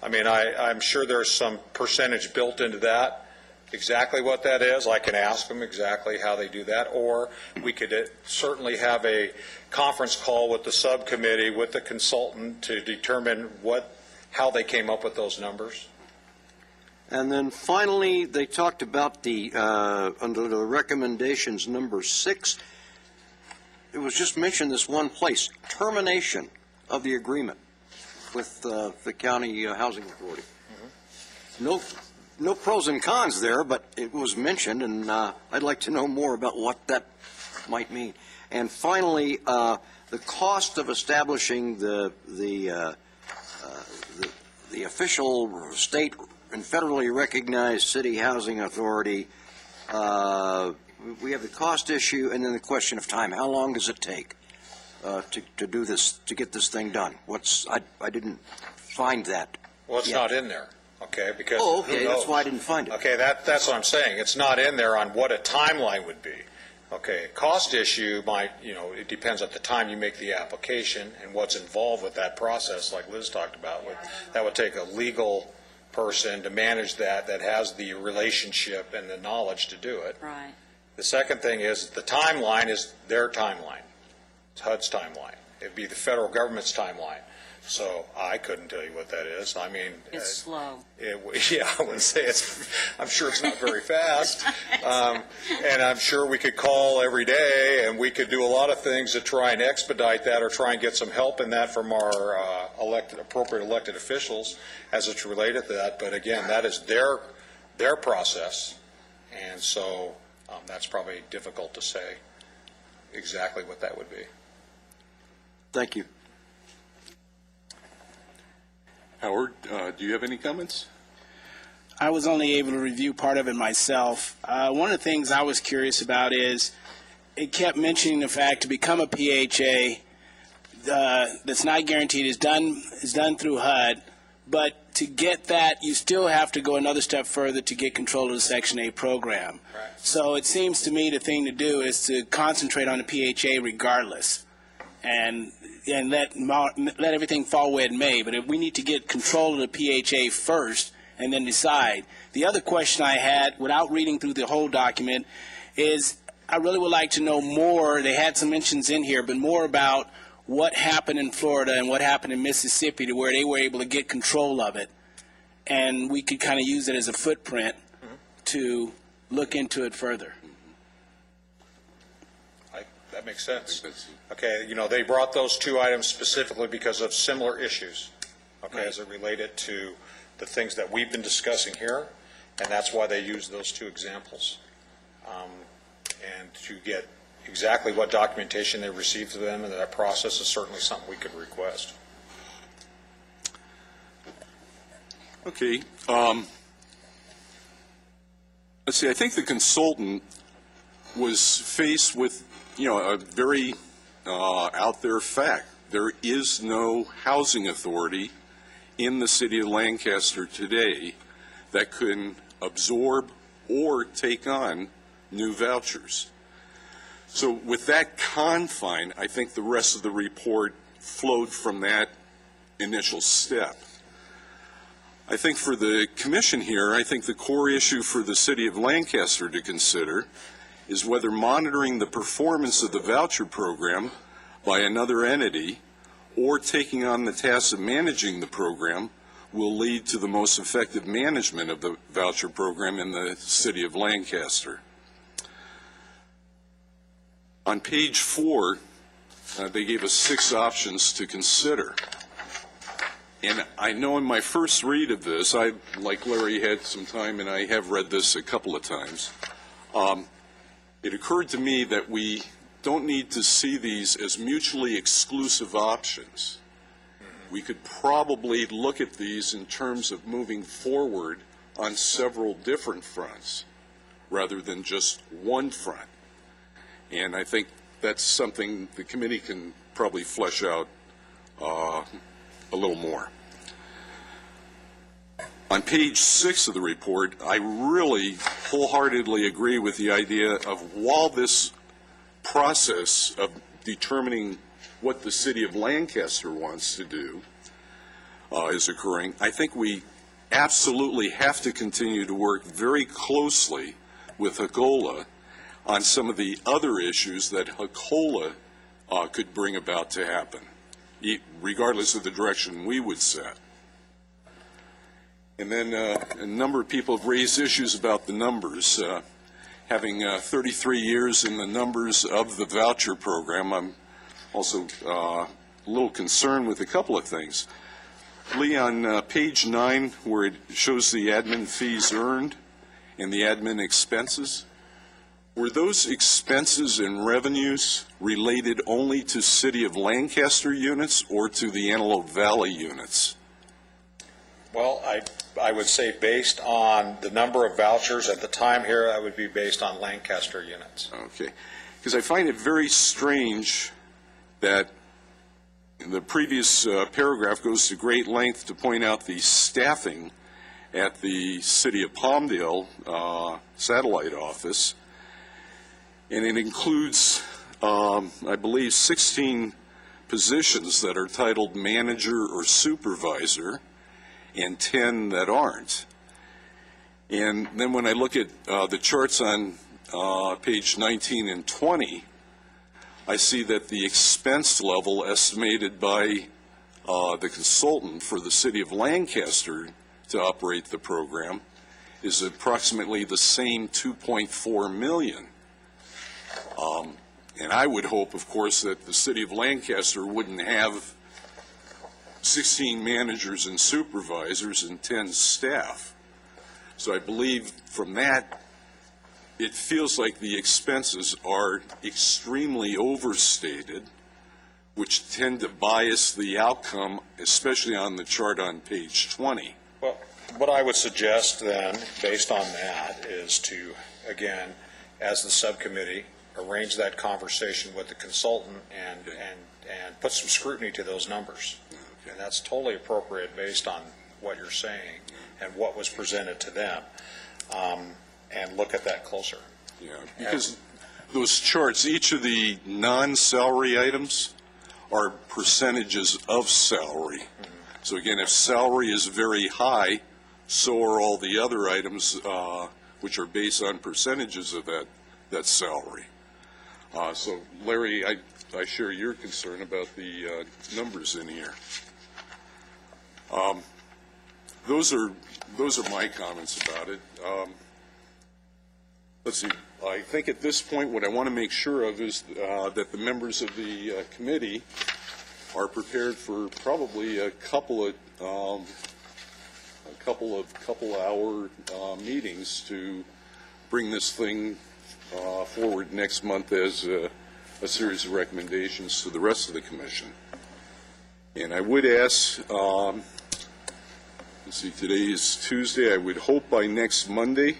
I mean, I'm sure there's some percentage built into that. Exactly what that is, I can ask them exactly how they do that, or we could certainly have a conference call with the subcommittee, with the consultant, to determine how they came up with those numbers. And then finally, they talked about the, under the recommendations number 6, it was just mentioned this one place, termination of the agreement with the county housing authority. No pros and cons there, but it was mentioned, and I'd like to know more about what that might mean. And finally, the cost of establishing the official state and federally recognized city housing authority. We have the cost issue, and then the question of time. How long does it take to do this, to get this thing done? I didn't find that. Well, it's not in there. Okay, because okay, that's why I didn't find it. Okay, that's what I'm saying. It's not in there on what a timeline would be. Okay, cost issue might, it depends at the time you make the application and what's involved with that process, like Liz talked about. That would take a legal person to manage that has the relationship and the knowledge to do it. Right. The second thing is the timeline is their timeline. It's HUD's timeline. It'd be the federal government's timeline. So I couldn't tell you what that is. I mean, it's slow. Yeah, I wouldn't say it's. I'm sure it's not very fast, and I'm sure we could call every day, and we could do a lot of things to try and expedite that, or try and get some help in that from our appropriate elected officials as it's related to that. But again, that is their process, and so that's probably difficult to say exactly what that would be. Thank you. Howard, do you have any comments? I was only able to review part of it myself. One of the things I was curious about is it kept mentioning the fact to become a PHA that's not guaranteed is done through HUD, but to get that you still have to go another step further to get control of the Section 8 program. Right. So it seems to me the thing to do is to concentrate on the PHA regardless, and let everything fall where it may. But if we need to get control of the PHA first and then decide. The other question I had, without reading through the whole document, is I really would like to know more. They had some mentions in here, but more about what happened in Florida and what happened in Mississippi to where they were able to get control of it. And we could kind of use it as a footprint to look into it further. That makes sense. Okay, they brought those two items specifically because of similar issues, okay, as it related to the things that we've been discussing here, and that's why they used those two examples. And to get exactly what documentation they received to them, and that process is certainly something we could request. Okay. Let's see, I think the consultant was faced with a very out there fact. There is no housing authority in the city of Lancaster today that can absorb or take on new vouchers. So with that confine, I think the rest of the report flowed from that initial step. I think for the commission here, I think the core issue for the city of Lancaster to consider is whether monitoring the performance of the voucher program by another entity or taking on the task of managing the program will lead to the most effective management of the voucher program in the city of Lancaster. On page 4, they gave us 6 options to consider. And I know in my first read of this, I, like Larry, had some time, and I have read this a couple of times. It occurred to me that we don't need to see these as mutually exclusive options. We could probably look at these in terms of moving forward on several different fronts rather than just one front. And I think that's something the committee can probably flesh out a little more. On page 6 of the report, I really wholeheartedly agree with the idea of, while this process of determining what the city of Lancaster wants to do is occurring, I think we absolutely have to continue to work very closely with HCOLA on some of the other issues that HCOLA could bring about to happen, regardless of the direction we would set. And then a number of people have raised issues about the numbers. Having 33 years in the numbers of the voucher program, I'm also a little concerned with a couple of things. Lee, on page 9, where it shows the admin fees earned and the admin expenses, were those expenses and revenues related only to City of Lancaster units or to the Antelope Valley units? Well, I would say based on the number of vouchers at the time here, that would be based on Lancaster units. Okay. Because I find it very strange that the previous paragraph goes to great length to point out the staffing at the City of Palmdale satellite office, and it includes, I believe, 16 positions that are titled manager or supervisor, and 10 that aren't. And then when I look at the charts on page 19 and 20, I see that the expense level estimated by the consultant for the City of Lancaster to operate the program is approximately the same $2.4 million. And I would hope, of course, that the City of Lancaster wouldn't have 16 managers and supervisors and 10 staff. So I believe from that, it feels like the expenses are extremely overstated, which tend to bias the outcome, especially on the chart on page 20. Well, what I would suggest then, based on that, is to, again, as the subcommittee, arrange that conversation with the consultant and put some scrutiny to those numbers. And that's totally appropriate based on what you're saying and what was presented to them, and look at that closer. Yeah, because those charts, each of the non-salary items are percentages of salary. Mm-hmm. So again, if salary is very high, so are all the other items which are based on percentages of that salary. So Larry, I share your concern about the numbers in here. Those are my comments about it. Let's see. I think at this point, what I want to make sure of is that the members of the committee are prepared for probably a couple hour meetings to bring this thing forward next month as a series of recommendations to the rest of the commission. And I would ask. Let's see, today is Tuesday. I would hope by next Monday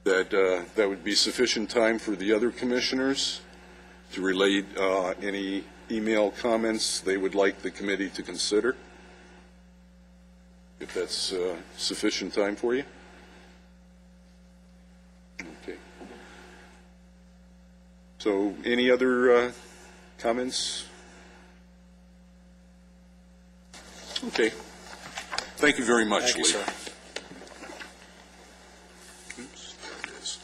that that would be sufficient time for the other commissioners to relay any email comments they would like the committee to consider, if that's sufficient time for you. Okay. So any other comments? Okay. Thank you very much, Thank you, Lee. sir. Oops, there it is.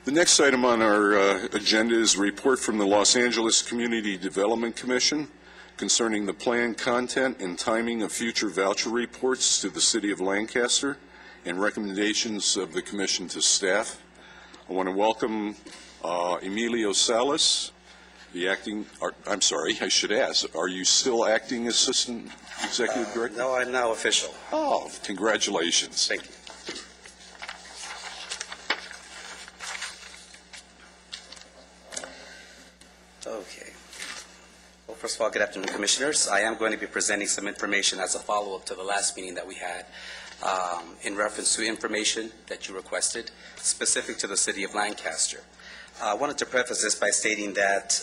The next item on our agenda is a report from the Los Angeles Community Development Commission concerning the planned content and timing of future voucher reports to the City of Lancaster and recommendations of the Commission to staff. I want to welcome Emilio Salas, the acting, I'm sorry, I should ask, are you still acting Assistant Executive Director? No, I'm now official. Oh, congratulations. Thank you. Okay. Well, first of all, good afternoon, Commissioners. I am going to be presenting some information as a follow-up to the last meeting that we had. in reference to information that you requested specific to the city of Lancaster. I wanted to preface this by stating that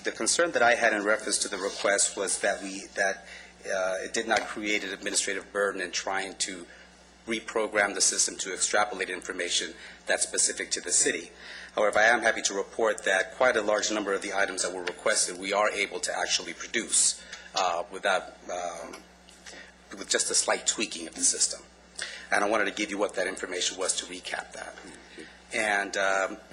the concern that I had in reference to the request was that it did not create an administrative burden in trying to reprogram the system to extrapolate information that's specific to the city. However, I am happy to report that quite a large number of the items that were requested, we are able to actually produce with just a slight tweaking of the system. And I wanted to give you what that information was to recap that. And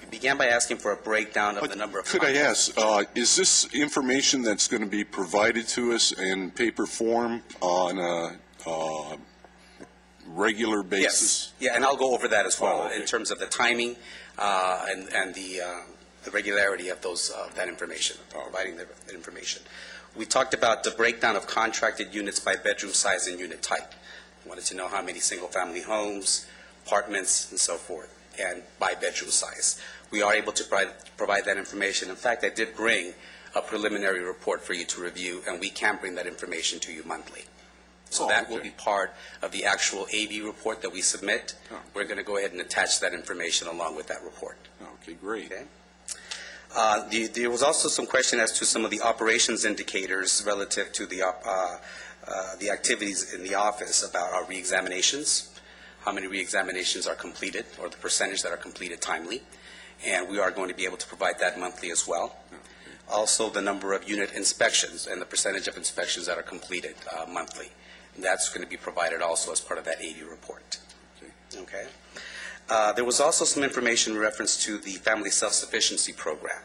we began by asking for a breakdown of the number of... Could I ask, is this information that's going to be provided to us in paper form on a regular basis? Yes. Yeah, and I'll go over that as well, okay. in terms of the timing and the regularity of that information, providing the information. We talked about the breakdown of contracted units by bedroom size and unit type. Wanted to know how many single-family homes, apartments, and so forth, and by bedroom size. We are able to provide that information. In fact, I did bring a preliminary report for you to review, and we can bring that information to you monthly. So that will be part of the actual AV report that we submit. We're going to go ahead and attach that information along with that report. Okay, great. Okay. There was also some question as to some of the operations indicators relative to the activities in the office about our reexaminations, how many reexaminations are completed, or the percentage that are completed timely. And we are going to be able to provide that monthly as well. Also, the number of unit inspections and the percentage of inspections that are completed monthly. That's going to be provided also as part of that AV report. Okay. There was also some information in reference to the Family Self-Sufficiency Program.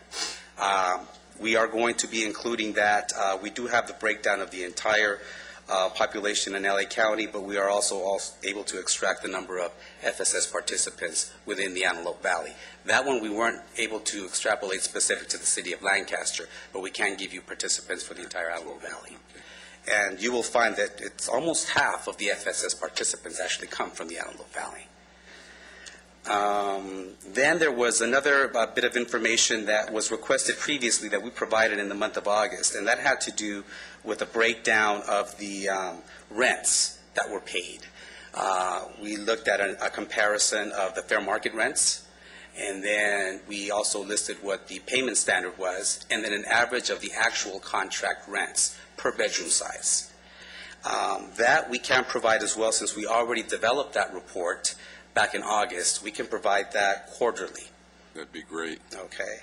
We are going to be including that. We do have the breakdown of the entire population in LA County, but we are also able to extract the number of FSS participants within the Antelope Valley. That one we weren't able to extrapolate specific to the city of Lancaster, but we can give you participants for the entire Antelope Valley. And you will find that it's almost half of the FSS participants actually come from the Antelope Valley. Then there was another bit of information that was requested previously that we provided in the month of August, and that had to do with a breakdown of the rents that were paid. We looked at a comparison of the fair market rents, and then we also listed what the payment standard was, and then an average of the actual contract rents per bedroom size. That we can provide as well, since we already developed that report back in August. We can provide that quarterly. That'd be great. Okay.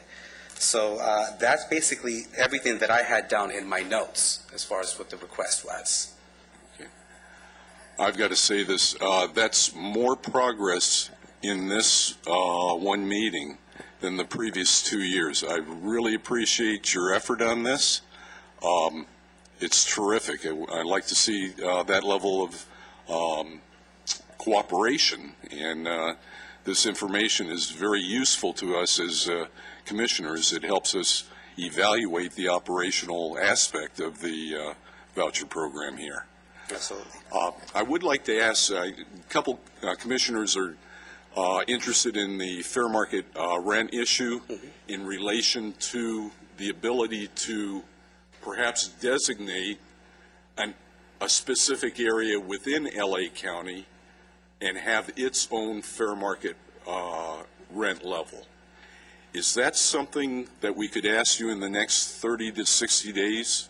So that's basically everything that I had down in my notes as far as what the request was. Okay. I've got to say this, that's more progress in this one meeting than the previous 2 years. I really appreciate your effort on this. It's terrific. I like to see that level of cooperation, and this information is very useful to us as commissioners. It helps us evaluate the operational aspect of the voucher program here. Absolutely. I would like to ask, a couple commissioners are interested in the fair market rent issue in relation to the ability to perhaps designate a specific area within LA County and have its own fair market rent level. Is that something that we could ask you in the next 30 to 60 days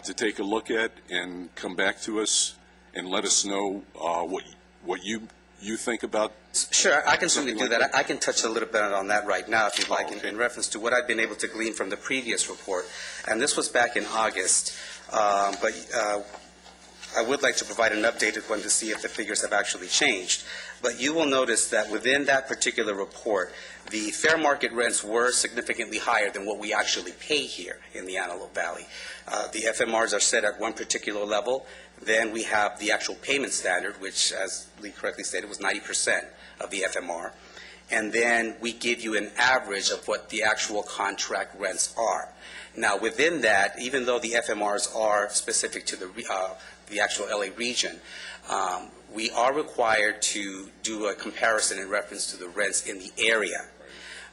to take a look at and come back to us and let us know what you think about? Sure, I can certainly do like that. I can touch a little bit on that right now, if you'd like, okay. in reference to what I've been able to glean from the previous report. And this was back in August, but I would like to provide an updated one to see if the figures have actually changed. But you will notice that within that particular report, the fair market rents were significantly higher than what we actually pay here in the Antelope Valley. The FMRs are set at one particular level. Then we have the actual payment standard, which, as Lee correctly stated, was 90% of the FMR. And then we give you an average of what the actual contract rents are. Now, within that, even though the FMRs are specific to the actual LA region, we are required to do a comparison in reference to the rents in the area.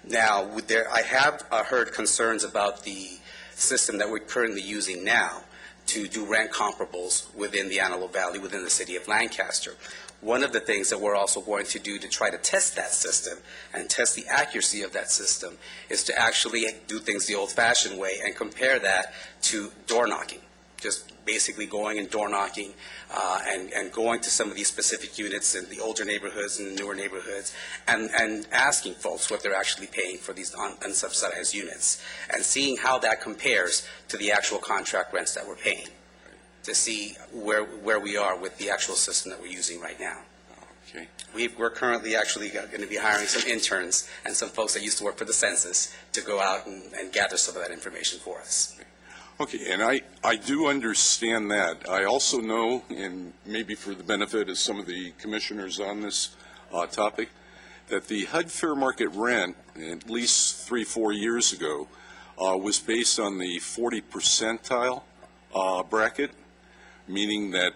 Now, I have heard concerns about the system that we're currently using now, to do rent comparables within the Antelope Valley, within the city of Lancaster. One of the things that we're also going to do to try to test that system and test the accuracy of that system is to actually do things the old-fashioned way and compare that to door knocking. Just basically going and door knocking and going to some of these specific units in the older neighborhoods and the newer neighborhoods and asking folks what they're actually paying for these unsubsidized units and seeing how that compares to the actual contract rents that we're paying to see where we are with the actual system that we're using right now. Okay. We're currently actually going to be hiring some interns and some folks that used to work for the census to go out and gather some of that information for us. Okay, and I do understand that. I also know, and maybe for the benefit of some of the commissioners on this topic, that the HUD fair market rent, at least 3-4 years ago, was based on the 40 percentile bracket, meaning that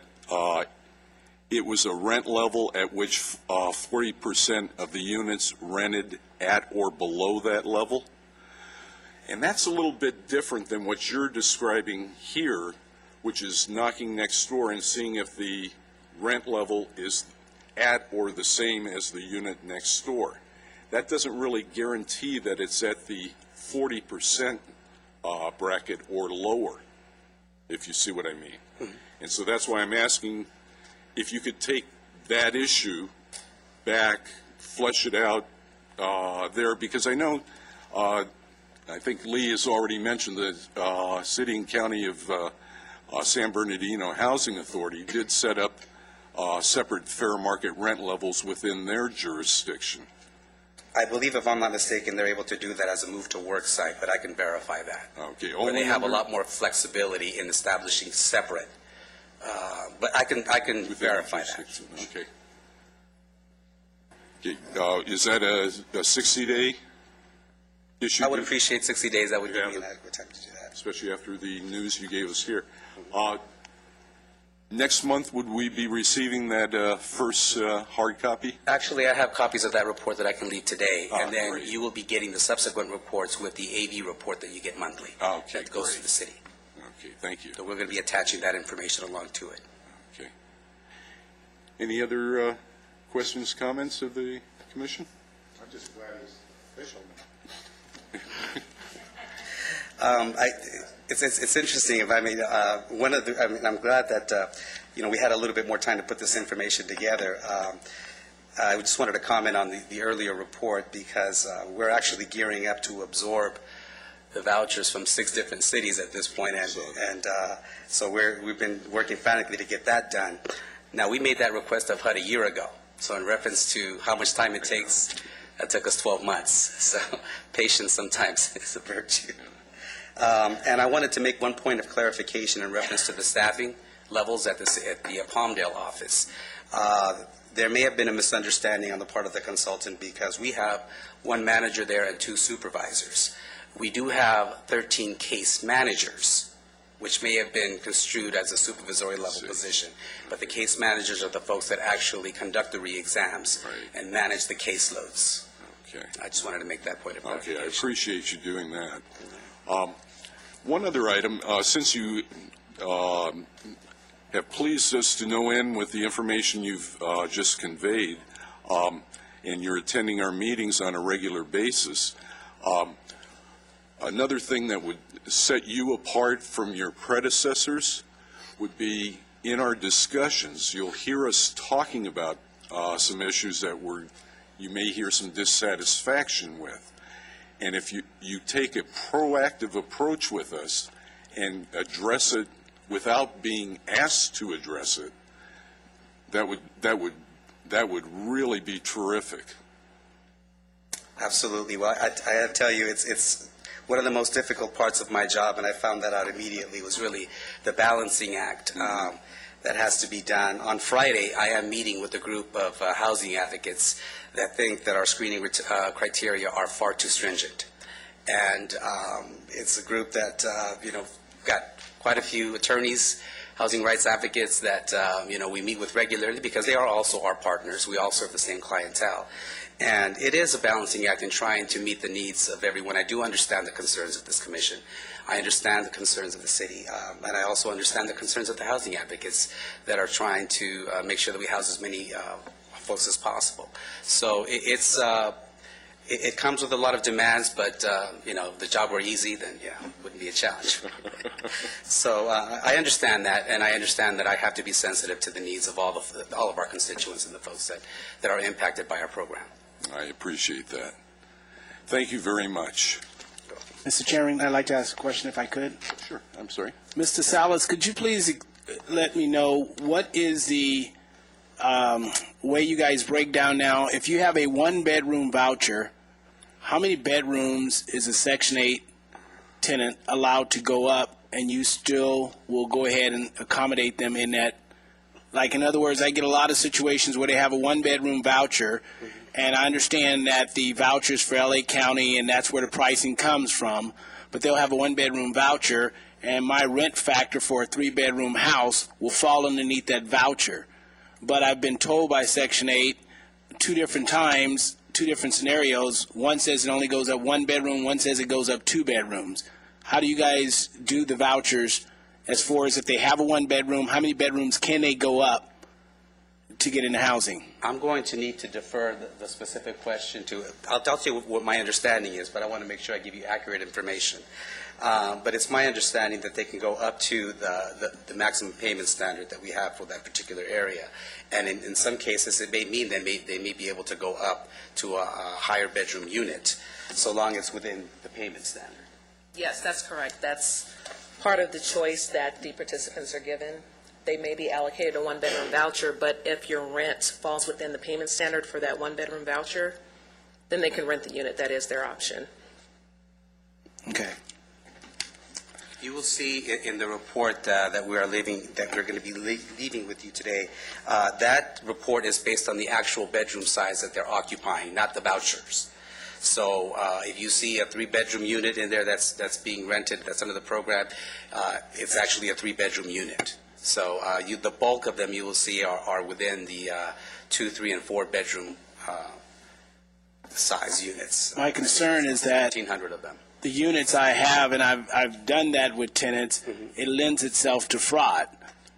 it was a rent level at which 40% of the units rented at or below that level. And that's a little bit different than what you're describing here, which is knocking next door and seeing if the rent level is at or the same as the unit next door. That doesn't really guarantee that it's at the 40% bracket or lower, if you see what I mean. Mm-hmm. And so that's why I'm asking if you could take that issue back, flesh it out there, because I know I think Lee has already mentioned the City and County of San Bernardino Housing Authority did set up separate fair market rent levels within their jurisdiction. I believe, if I'm not mistaken, they're able to do that as a move-to-work site, but I can verify that. Okay. Where they have a lot more flexibility in establishing separate. But I can verify that. Okay. Okay. Is that a 60-day issue? I would appreciate 60 days. That would give me an adequate time to do that. Especially after the news you gave us here. Next month, would we be receiving that first hard copy? Actually, I have copies of that report that I can leave today, and then great. you will be getting the subsequent reports with the AV report that you get monthly. Okay, that goes great. to the city. Okay, thank you. So we're going to be attaching that information along to it. Okay. Any other questions, comments of the commission? I'm just glad it's official. It's interesting. If I mean, I'm glad that we had a little bit more time to put this information together. I just wanted to comment on the earlier report because we're actually gearing up to absorb the vouchers from 6 different cities at this point, and so we've been working frantically to get that done. Now, we made that request of HUD a year ago, so in reference to how much time it takes, that took us 12 months. So patience sometimes is a virtue. And I wanted to make one point of clarification in reference to the staffing levels at the Palmdale office. There may have been a misunderstanding on the part of the consultant because we have 1 manager there and 2 supervisors. We do have 13 case managers, which may have been construed as a supervisory level position. But the case managers are the folks that actually conduct the re-exams and manage the caseloads. Okay. I just wanted to make that point of clarification. Okay, I appreciate you doing that. One other item, since you have pleased us to no end with the information you've just conveyed, and you're attending our meetings on a regular basis, another thing that would set you apart from your predecessors would be in our discussions, you'll hear us talking about some issues that you may hear some dissatisfaction with. And if you take a proactive approach with us and address it without being asked to address it, that would really be terrific. Absolutely. Well, I tell you, it's one of the most difficult parts of my job, and I found that out immediately, was really the balancing act that has to be done. On Friday, I am meeting with a group of housing advocates that think that our screening criteria are far too stringent. And it's a group that, got quite a few attorneys housing rights advocates that, we meet with regularly because they are also our partners. We all serve the same clientele. And it is a balancing act in trying to meet the needs of everyone. I do understand the concerns of this commission. I understand the concerns of the city, and I also understand the concerns of the housing advocates that are trying to make sure that we house as many folks as possible. So it comes with a lot of demands, but if the job were easy, then it wouldn't be a challenge. So I understand that, and I understand that I have to be sensitive to the needs of all of our constituents and the folks that are impacted by our program. I appreciate that. Thank you very much. Mr. Chairman, I'd like to ask a question if I could. Sure. I'm sorry. Mr. Salas, could you please let me know what is the way you guys break down now? If you have a one-bedroom voucher, how many bedrooms is a Section 8 tenant allowed to go up, and you still will go ahead and accommodate them in that? Like, in other words, I get a lot of situations where they have a one-bedroom voucher, and I understand that the vouchers for L.A. County, and that's where the pricing comes from, but they'll have a one-bedroom voucher, and my rent factor for a three-bedroom house will fall underneath that voucher. But I've been told by Section 8 two different times, two different scenarios. One says it only goes up one bedroom, one says it goes up two bedrooms. How do you guys do the vouchers as far as if they have a one bedroom, how many bedrooms can they go up to get into housing? I'm going to need to defer the specific question to, I'll tell you what my understanding is, but I want to make sure I give you accurate information. But it's my understanding that they can go up to the maximum payment standard that we have for that particular area. And in some cases, it may mean they may be able to go up to a higher bedroom unit, so long as within the payment standard. Yes, that's correct. That's part of the choice that the participants are given. They may be allocated a one-bedroom voucher, but if your rent falls within the payment standard for that one-bedroom voucher, then they can rent the unit. That is their option. Okay. You will see in the report that we're going to be leaving with you today, that report is based on the actual bedroom size that they're occupying, not the vouchers. So if you see a three-bedroom unit in there that's being rented, that's under the program, it's actually a three-bedroom unit. So the bulk of them you will see are within the 2, 3, and 4-bedroom size units. My concern is that 1,500 of them. The units I have, and I've done that with tenants, it lends itself to fraud.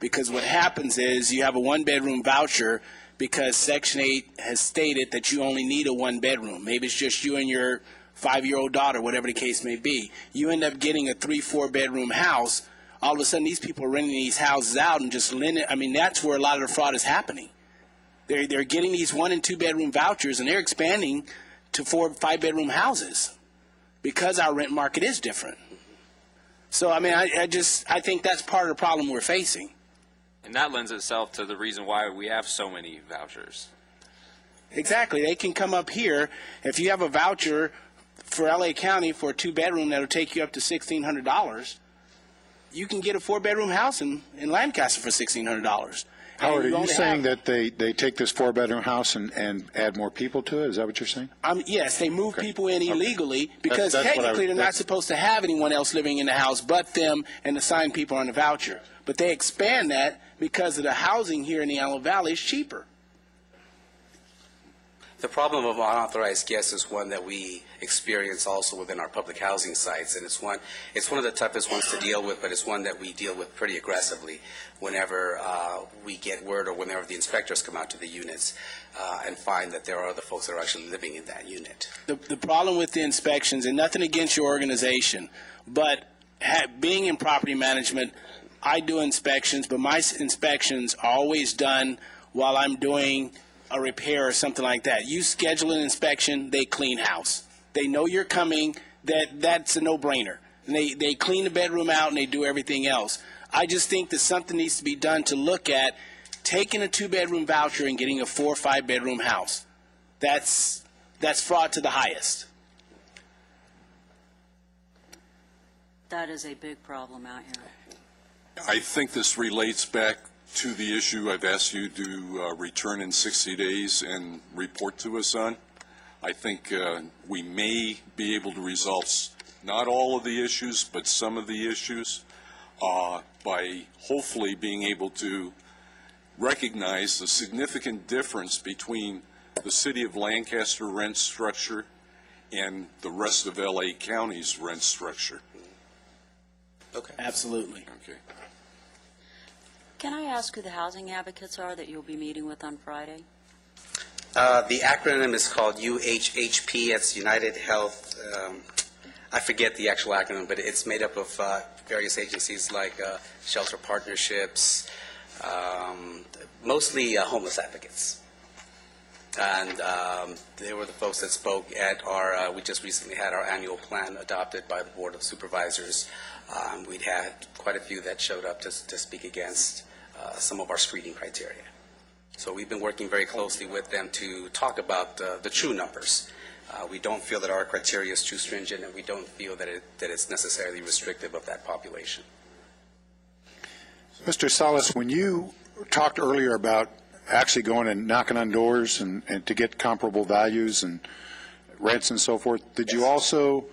Because what happens is you have a one-bedroom voucher because Section 8 has stated that you only need a one-bedroom. Maybe it's just you and your 5-year-old daughter, whatever the case may be. You end up getting a 3, 4-bedroom house. All of a sudden, these people are renting these houses out and just lending. I mean, that's where a lot of the fraud is happening. They're getting these 1- and 2-bedroom vouchers, and they're expanding to 4- and 5-bedroom houses because our rent market is different. So, I mean, I think that's part of the problem we're facing. And that lends itself to the reason why we have so many vouchers. Exactly. They can come up here. If you have a voucher for L.A. County for a 2-bedroom that'll take you up to $1,600, you can get a 4-bedroom house in Lancaster for $1,600. Howard, are you saying that they take this 4-bedroom house and add more people to it? Is that what you're saying? Yes, they move people in illegally because That's technically they're not supposed to have anyone else living in the house but them and assign people on the voucher. But they expand that because of the housing here in the Antelope Valley is cheaper. The problem of unauthorized guests is one that we experience also within our public housing sites, and it's one of the toughest ones to deal with, but it's one that we deal with pretty aggressively whenever we get word or whenever the inspectors come out to the units and find that there are other folks that are actually living in that unit. The problem with the inspections, and nothing against your organization, but being in property management, I do inspections, but my inspections are always done while I'm doing a repair or something like that. You schedule an inspection, they clean house. They know you're coming, that's a no-brainer. And they clean the bedroom out and they do everything else. I just think that something needs to be done to look at taking a 2-bedroom voucher and getting a 4- or 5-bedroom house. That's fraud to the highest. That is a big problem out here. I think this relates back to the issue I've asked you to return in 60 days and report to us on. I think we may be able to resolve not all of the issues, but some of the issues. by hopefully being able to recognize the significant difference between the city of Lancaster rent structure and the rest of LA County's rent structure. Okay. Absolutely. Okay. Can I ask who the housing advocates are that you'll be meeting with on Friday? The acronym is called UHHP. It's United Health. I forget the actual acronym, but it's made up of various agencies like Shelter Partnerships, mostly homeless advocates. And they were the folks that spoke at our, we just recently had our annual plan adopted by the Board of Supervisors. We'd had quite a few that showed up to speak against some of our screening criteria. So we've been working very closely with them to talk about the true numbers. We don't feel that our criteria is too stringent, and we don't feel that it's necessarily restrictive of that population. Mr. Salas, when you talked earlier about actually going and knocking on doors and to get comparable values and rents and so forth, did you also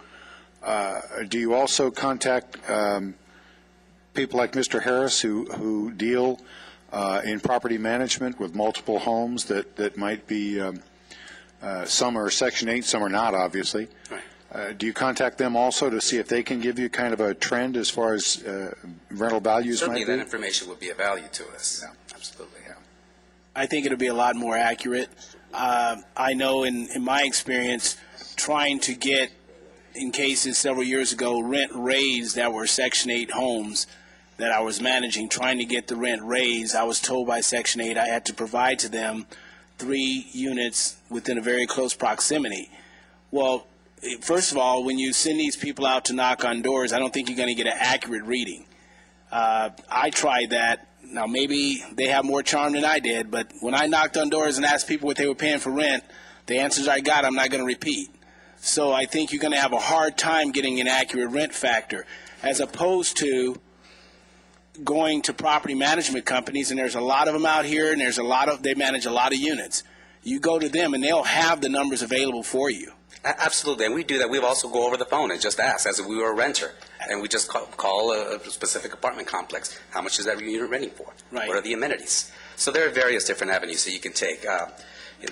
do you also contact people like Mr. Harris who deal in property management with multiple homes that might be some are Section 8, some are not, obviously. Right. Do you contact them also to see if they can give you kind of a trend as far as rental values Certainly might be? that information would be of value to us. Yeah. Absolutely. Yeah. I think it'll be a lot more accurate. I know in my experience, trying to get, in cases several years ago, rent raised that were Section 8 homes that I was managing, trying to get the rent raised, I was told by Section 8 I had to provide to them 3 units within a very close proximity. Well, first of all, when you send these people out to knock on doors, I don't think you're going to get an accurate reading. I tried that. Now, maybe they have more charm than I did, but when I knocked on doors and asked people what they were paying for rent, the answers I got I'm not going to repeat. So I think you're going to have a hard time getting an accurate rent factor, as opposed to going to property management companies, and there's a lot of them out here, and they manage a lot of units. You go to them, and they'll have the numbers available for you. Absolutely, and we do that. We also go over the phone and just ask, as if we were a renter, and we just call a specific apartment complex. How much is that unit renting for? Right. What are the amenities? So there are various different avenues that you can take.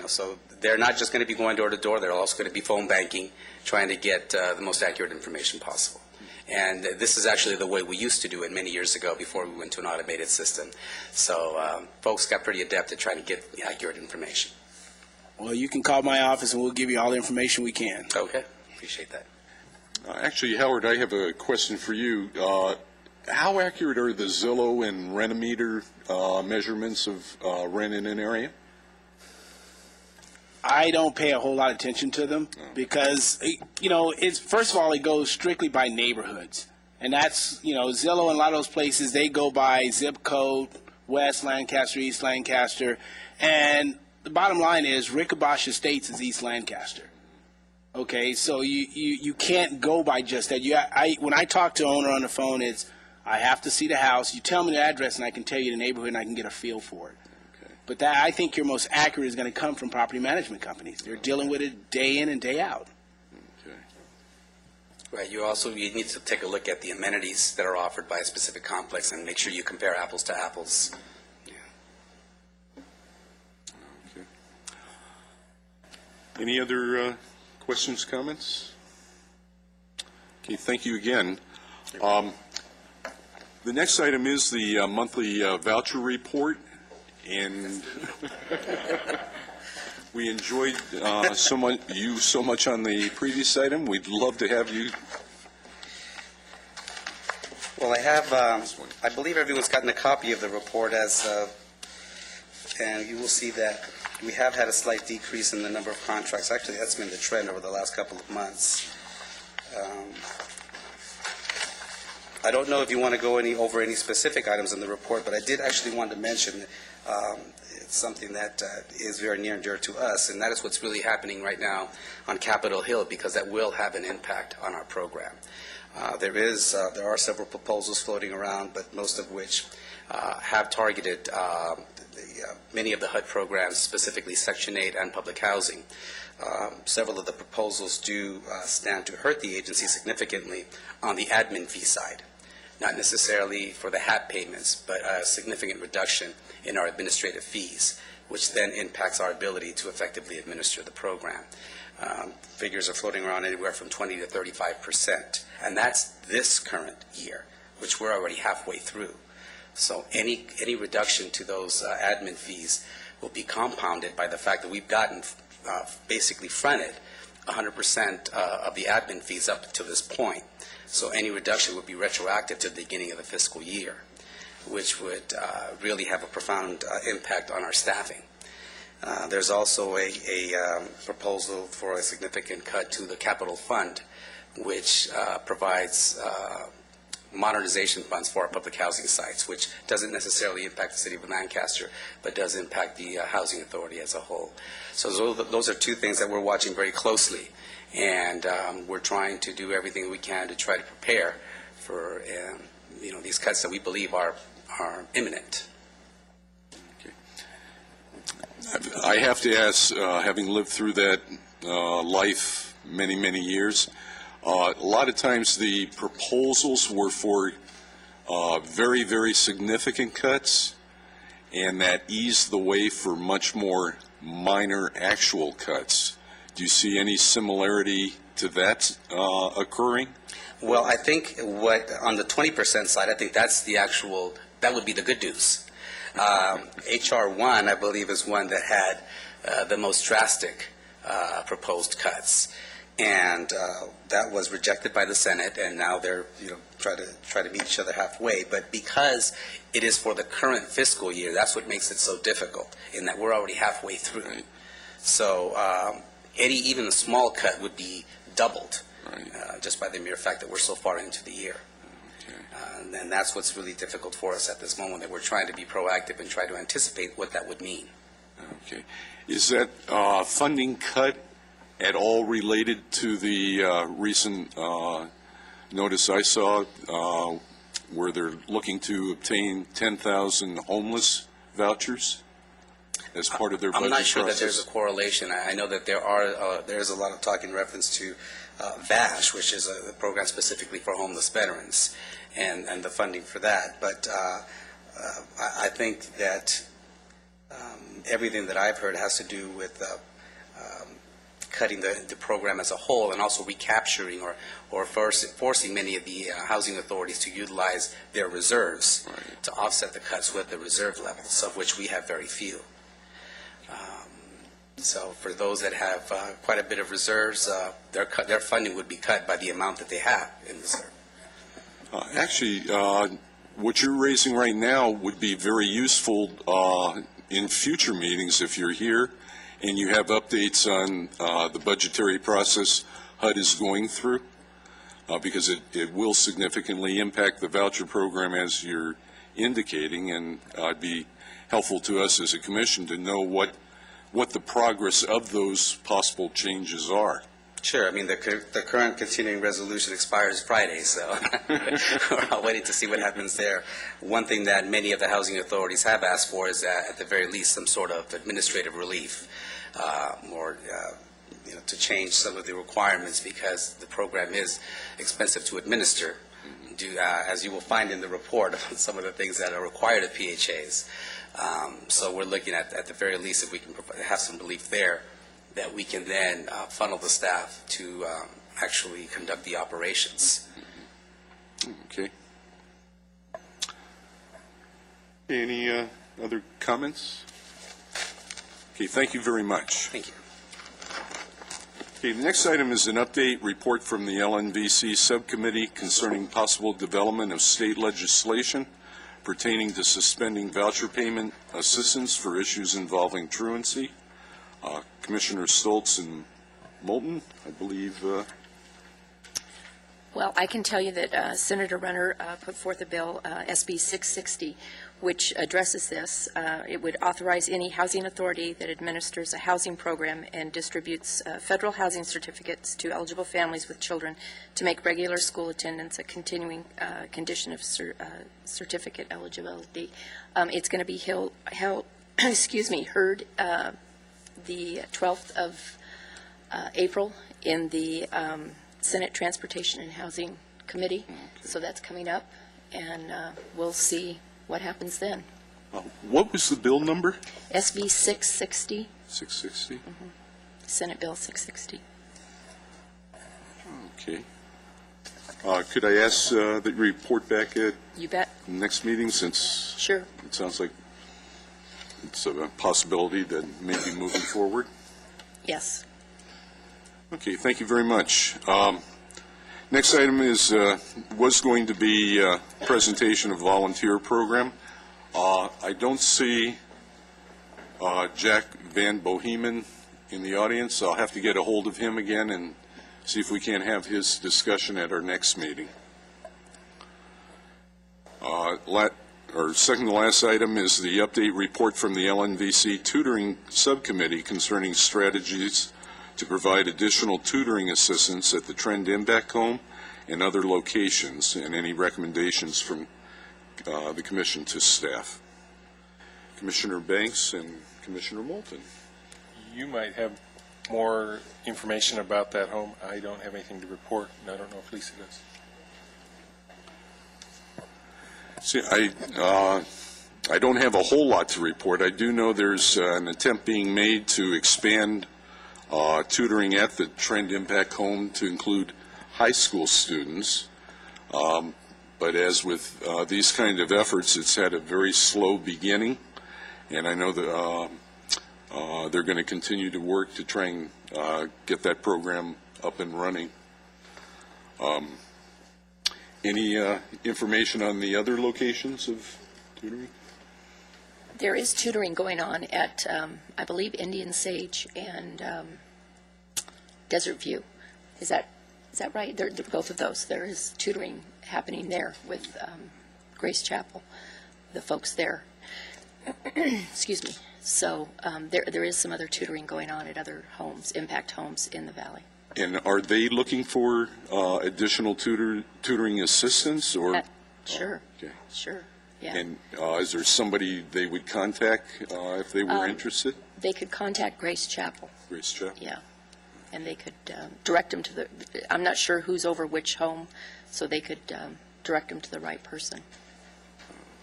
So they're not just going to be going door to door. They're also going to be phone banking, trying to get the most accurate information possible. And this is actually the way we used to do it many years ago before we went to an automated system. So folks got pretty adept at trying to get accurate information. Well, you can call my office, and we'll give you all the information we can. Okay, appreciate that. Actually, Howard, I have a question for you. How accurate are the Zillow and Renometer measurements of rent in an area? I don't pay a whole lot of attention to them because, it's first of all, it goes strictly by neighborhoods. And that's, Zillow and a lot of those places, they go by zip code, West Lancaster, East Lancaster. And the bottom line is Rickabosh Estates is East Lancaster. Okay, so you can't go by just that. When I talk to an owner on the phone, it's I have to see the house. You tell me the address, and I can tell you the neighborhood, and I can get a feel for it. But I think your most accurate is going to come from property management companies. They're dealing with it day in and day out. Okay. Right. You need to take a look at the amenities that are offered by a specific complex and make sure you compare apples to apples. Yeah. Okay. Any other questions, comments? Okay, thank you again. The next item is the monthly voucher report. And we enjoyed you so much on the previous item. We'd love to have you. Well, I have. I believe everyone's gotten a copy of the report, and you will see that we have had a slight decrease in the number of contracts. Actually, that's been the trend over the last couple of months. I don't know if you want to go over any specific items in the report, but I did actually want to mention it's something that is very near and dear to us, and that is what's really happening right now on Capitol Hill, because that will have an impact on our program. There are several proposals floating around, but most of which have targeted many of the HUD programs, specifically Section 8 and public housing. Several of the proposals do stand to hurt the agency significantly on the admin fee side. not necessarily for the HAP payments, but a significant reduction in our administrative fees, which then impacts our ability to effectively administer the program. Figures are floating around anywhere from 20 to 35%, and that's this current year, which we're already halfway through. So any reduction to those admin fees will be compounded by the fact that we've gotten basically fronted 100% of the admin fees up to this point. So any reduction would be retroactive to the beginning of the fiscal year, which would really have a profound impact on our staffing. There's also a proposal for a significant cut to the capital fund, which provides modernization funds for our public housing sites, which doesn't necessarily impact the city of Lancaster, but does impact the housing authority as a whole. So those are two things that we're watching very closely, and we're trying to do everything we can to try to prepare for these cuts that we believe are imminent. I have to ask, having lived through that life many, many years, a lot of times the proposals were for very, very significant cuts, and that eased the way for much more minor actual cuts. Do you see any similarity to that occurring? Well, I think on the 20% side, I think that would be the good news. H.R. 1, I believe, is one that had the most drastic proposed cuts. And that was rejected by the Senate, and now they're try to meet each other halfway. But because it is for the current fiscal year, that's what makes it so difficult, in that we're already halfway through. Right. So even a small cut would be doubled, right. Just by the mere fact that we're so far into the year. Okay. And that's what's really difficult for us at this moment, that we're trying to be proactive and try to anticipate what that would mean. Okay. Is that funding cut at all related to the recent notice I saw where they're looking to obtain 10,000 homeless vouchers as part of their budget process? I'm not sure that there's a correlation. I know that there's a lot of talk in reference to VASH, which is a program specifically for homeless veterans, and the funding for that. But I think that everything that I've heard has to do with cutting the program as a whole, and also recapturing or forcing many of the housing authorities to utilize their reserves to offset the cuts with the reserve levels, of which we have very few. So for those that have quite a bit of reserves, their funding would be cut by the amount that they have in reserve. Actually, what you're raising right now would be very useful in future meetings if you're here and you have updates on the budgetary process HUD is going through, because it will significantly impact the voucher program as you're indicating, and it'd be helpful to us as a commission to know what the progress of those possible changes are. Sure. I mean, the current continuing resolution expires Friday, so we're all waiting to see what happens there. One thing that many of the housing authorities have asked for is that, at the very least, some sort of administrative relief, or to change some of the requirements, because the program is expensive to administer. As you will find in the report, some of the things that are required of PHAs. So we're looking at the very least, if we can have some relief there, that we can then funnel the staff to actually conduct the operations. Okay. Any other comments? Okay, thank you very much. Thank you. Okay, the next item is an update report from the LNVC subcommittee concerning possible development of state legislation pertaining to suspending voucher payment assistance for issues involving truancy. Commissioner Stoltz and Moulton, I believe. Well, I can tell you that Senator Runner put forth a bill, SB 660, which addresses this. It would authorize any housing authority that administers a housing program and distributes federal housing certificates to eligible families with children to make regular school attendance a continuing condition of certificate eligibility. It's going to be heard the 12th of April in the Senate Transportation and Housing Committee. So that's coming up. and we'll see what happens then. What was the bill number? SB 660, 660? Senate Bill 660. Okay. Could I ask that you report back at You bet. the next meeting, since Sure. it sounds like it's a possibility that may be moving forward? Yes. Okay, thank you very much. Next item is, was going to be presentation of volunteer program. I don't see Jack Van Bohemen in the audience. I'll have to get a hold of him again and see if we can't have his discussion at our next meeting. Second to last item is the update report from the LNVC Tutoring Subcommittee concerning strategies to provide additional tutoring assistance at the Trend Impact Home and other locations, and any recommendations from the Commission to staff. Commissioner Banks and Commissioner Moulton. You might have more information about that home. I don't have anything to report, and I don't know if Lisa does. See, I don't have a whole lot to report. I do know there's an attempt being made to expand tutoring at the Trend Impact Home to include high school students. But as with these kind of efforts, it's had a very slow beginning, and I know that they're going to continue to work to try and get that program up and running. Any information on the other locations of tutoring? There is tutoring going on at, I believe, Indian Sage and Desert View. Is that right? They're both of those. There is tutoring happening there with Grace Chapel, the folks there. Excuse me. So there is some other tutoring going on at other homes, impact homes in the valley. And are they looking for additional tutoring assistance, or? Sure. Okay. Sure. Yeah. And is there somebody they would contact if they were interested? They could contact Grace Chapel. Grace Chapel? Yeah. And they could direct them to the, I'm not sure who's over which home, so they could direct them to the right person.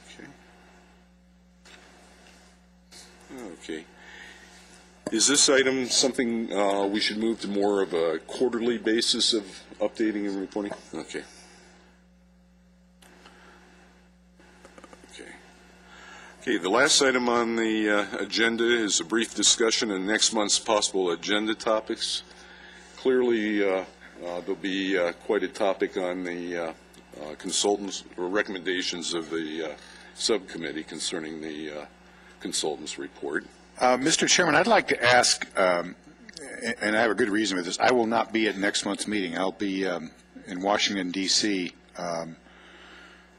Okay. Okay. Is this item something we should move to more of a quarterly basis of updating and reporting? Okay. Okay, the last item on the agenda is a brief discussion of next month's possible agenda topics. Clearly, there'll be quite a topic on the consultants or recommendations of the subcommittee concerning the consultants' report. Mr. Chairman, I'd like to ask, and I have a good reason for this, I will not be at next month's meeting. I'll be in Washington, D.C.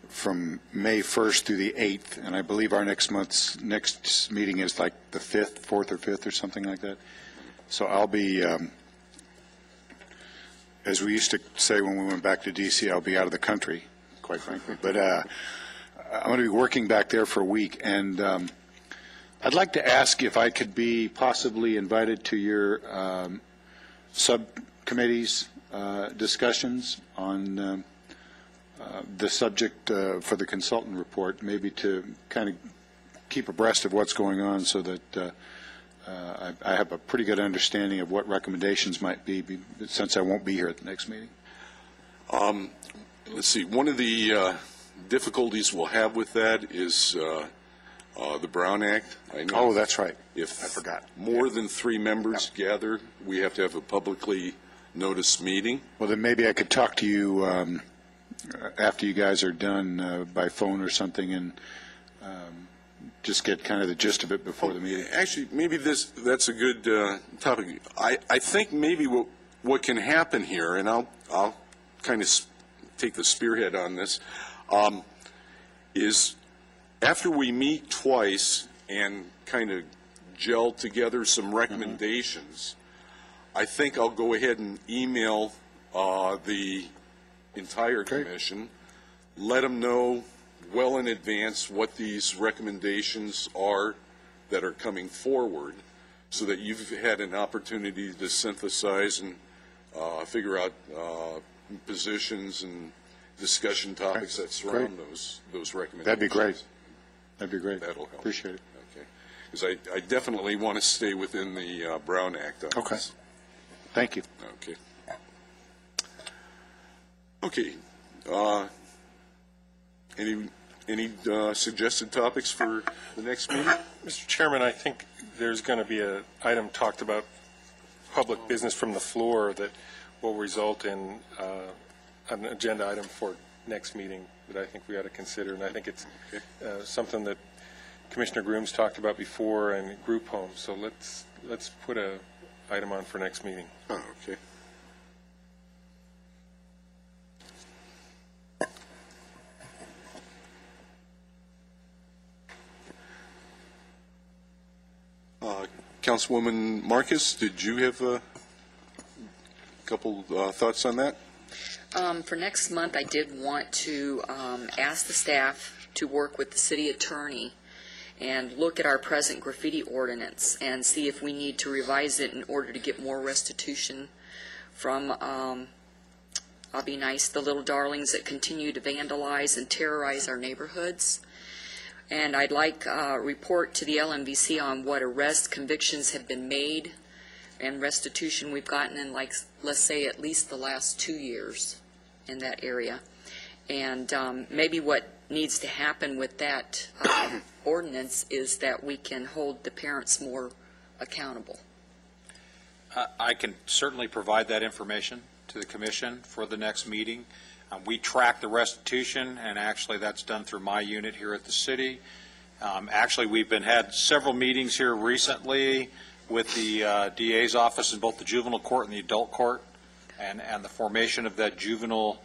From May 1st through the 8th, and I believe our next meeting is like the 4th or 5th or something like that. So I'll be, as we used to say when we went back to D.C., I'll be out of the country, quite frankly. But I'm going to be working back there for a week, and I'd like to ask if I could be possibly invited to your subcommittee's discussions on the subject for the consultant report, maybe to kind of keep abreast of what's going on so that I have a pretty good understanding of what recommendations might be since I won't be here at the next meeting. Let's see, one of the difficulties we'll have with that is the Brown Act. I know. Oh, that's right. If I forgot. More than 3 members gather, we have to have a publicly noticed meeting. Well, then maybe I could talk to you after you guys are done by phone or something, and just get kind of the gist of it before the meeting. Actually, maybe that's a good topic. I think maybe what can happen here, and I'll kind of take the spearhead on this, is after we meet twice and kind of gel together some recommendations, I think I'll go ahead and email the entire commission, let them know well in advance what these recommendations are that are coming forward, so that you've had an opportunity to synthesize and figure out positions and discussion topics that surround those recommendations. That'd be great. That'd be great. That'll help. Appreciate it. Okay. Because I definitely want to stay within the Brown Act on Okay. this. Thank you. Okay. Okay. Any suggested topics for the next meeting? Mr. Chairman, I think there's going to be an item talked about public business from the floor that will result in an agenda item for next meeting that I think we ought to consider, and I think it's something that Commissioner Groom's talked about before, and group homes. So let's put a item on for next meeting. Oh, okay. Councilwoman Marcus, did you have a couple thoughts on that? For next month, I did want to ask the staff to work with the city attorney and look at our present graffiti ordinance and see if we need to revise it in order to get more restitution from, I'll be nice, the little darlings that continue to vandalize and terrorize our neighborhoods. And I'd like a report to the LMVC on what arrest convictions have been made and restitution we've gotten in, like, let's say, at least the last 2 years in that area. And maybe what needs to happen with that ordinance is that we can hold the parents more accountable. I can certainly provide that information to the commission for the next meeting. We track the restitution, and actually that's done through my unit here at the city. Actually, we've had several meetings here recently with the DA's office in both the juvenile court and the adult court, and the formation of that juvenile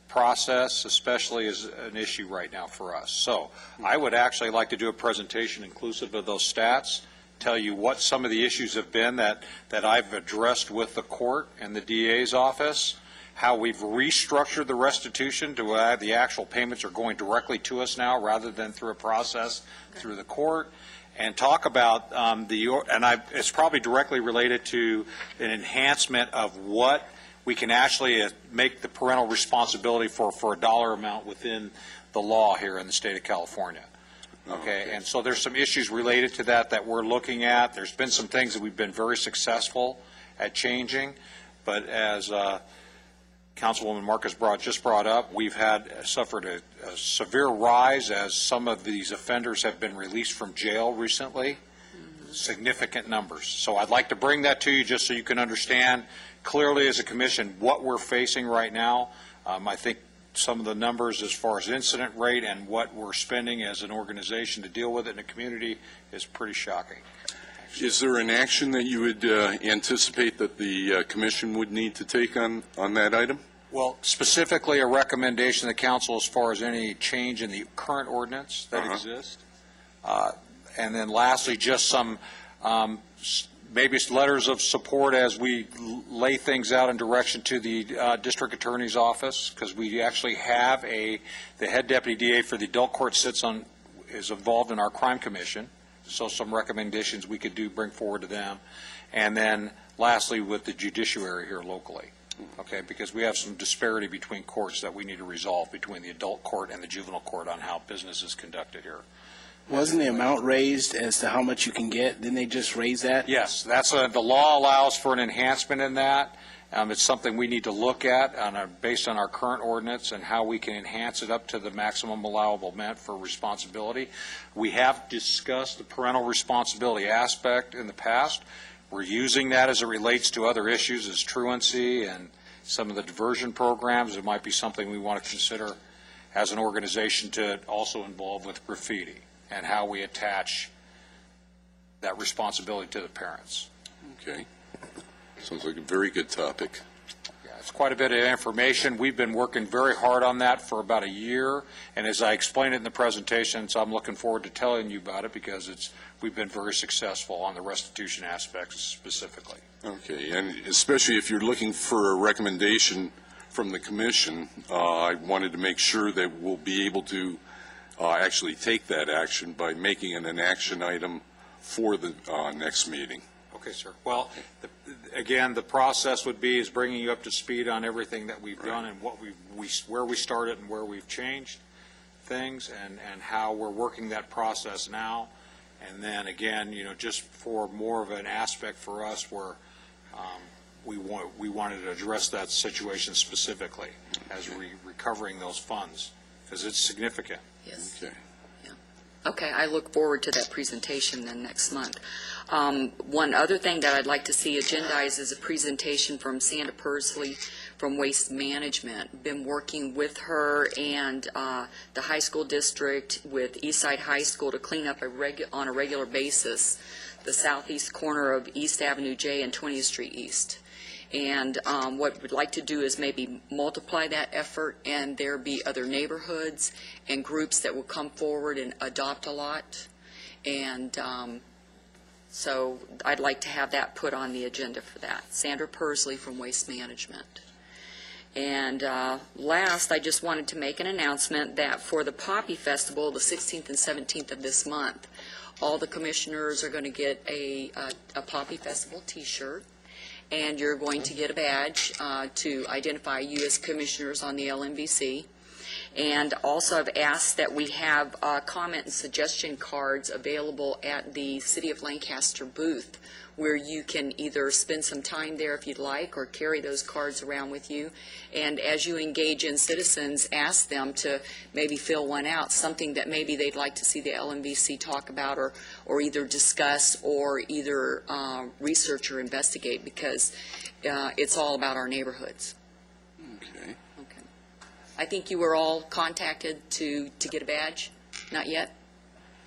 process especially is an issue right now for us. So I would actually like to do a presentation inclusive of those stats, tell you what some of the issues have been that I've addressed with the court and the DA's office, how we've restructured the restitution to the actual payments are going directly to us now rather than through a process through the court, and talk about it's probably directly related to an enhancement of what we can actually make the parental responsibility for a dollar amount within the law here in the state of California. Okay, and so there's some issues related to that we're looking at. There's been some things that we've been very successful at changing, but as Councilwoman Marcus just brought up, we've suffered a severe rise as some of these offenders have been released from jail recently, significant numbers. So I'd like to bring that to you just so you can understand clearly as a commission what we're facing right now. I think some of the numbers as far as incident rate and what we're spending as an organization to deal with it in the community is pretty shocking. Is there an action that you would anticipate that the commission would need to take on that item? Well, specifically a recommendation to the council as far as any change in the current ordinance that exists. And then lastly, just some maybe letters of support as we lay things out in direction to the district attorney's office, because we actually have the head deputy DA for the adult court is involved in our crime commission. So some recommendations we could bring forward to them. And then lastly, with the judiciary here locally. Okay, because we have some disparity between courts that we need to resolve between the adult court and the juvenile court on how business is conducted here. Wasn't the amount raised as to how much you can get? Didn't they just raise that? Yes, that's the law allows for an enhancement in that. It's something we need to look at based on our current ordinance and how we can enhance it up to the maximum allowable amount for responsibility. We have discussed the parental responsibility aspect in the past. We're using that as it relates to other issues as truancy and some of the diversion programs. It might be something we want to consider as an organization to also involve with graffiti and how we attach that responsibility to the parents. Okay. Sounds like a very good topic. Yeah, it's quite a bit of information. We've been working very hard on that for about a year, and as I explained it in the presentation, so I'm looking forward to telling you about it because we've been very successful on the restitution aspects specifically. Okay, and especially if you're looking for a recommendation from the commission, I wanted to make sure that we'll be able to actually take that action by making it an action item for the next meeting. Okay, sir. Well, again, the process would be is bringing you up to speed on everything that we've done and what where we started and where we've changed things and how we're working that process now. And then again, just for more of an aspect for us where we wanted to address that situation specifically as recovering those funds because it's significant. Yes. Okay. Okay, I look forward to that presentation then next month. One other thing that I'd like to see agendized is a presentation from Sandra Pursley from Waste Management. Been working with her and the high school district with Eastside High School to clean up on a regular basis the southeast corner of East Avenue J and 20th Street East. And what we'd like to do is maybe multiply that effort, and there be other neighborhoods and groups that will come forward and adopt a lot. And so I'd like to have that put on the agenda for that. Sandra Pursley from Waste Management. And last, I just wanted to make an announcement that for the Poppy Festival, the 16th and 17th of this month, all the commissioners are going to get a Poppy Festival T-shirt. And you're going to get a badge to identify you as commissioners on the LNVC. And also I've asked that we have comment and suggestion cards available at the City of Lancaster booth where you can either spend some time there if you'd like or carry those cards around with you. And as you engage in citizens, ask them to maybe fill one out, something that maybe they'd like to see the LMVC talk about or either discuss or either research or investigate, because it's all about our neighborhoods. Okay. Okay. I think you were all contacted to get a badge? Not yet?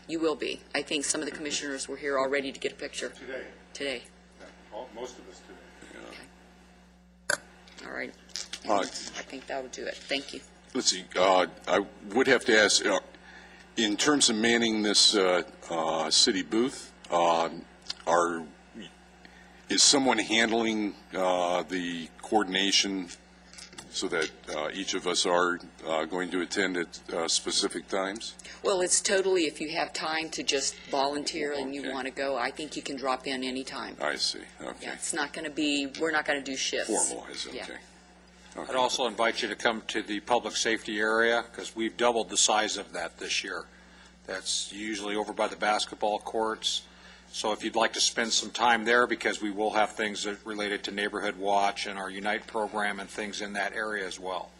You will be. I think some of the commissioners were here already to get a picture. Today. Most of us today. Okay. All right. I think that would do it. Thank you. Let's see. I would have to ask, in terms of manning this city booth, is someone handling the coordination so that each of us are going to attend at specific times? Well, it's totally, if you have time to just volunteer and you want to go, I think you can drop in anytime. I see. Okay. Yeah, it's not going to be, we're not going to do shifts. Formalized. Okay. Yeah. I'd also invite you to come to the public safety area because we've doubled the size of that this year. That's usually over by the basketball courts. So if you'd like to spend some time there, because we will have things that related to Neighborhood Watch and our Unite program and things in that area as well.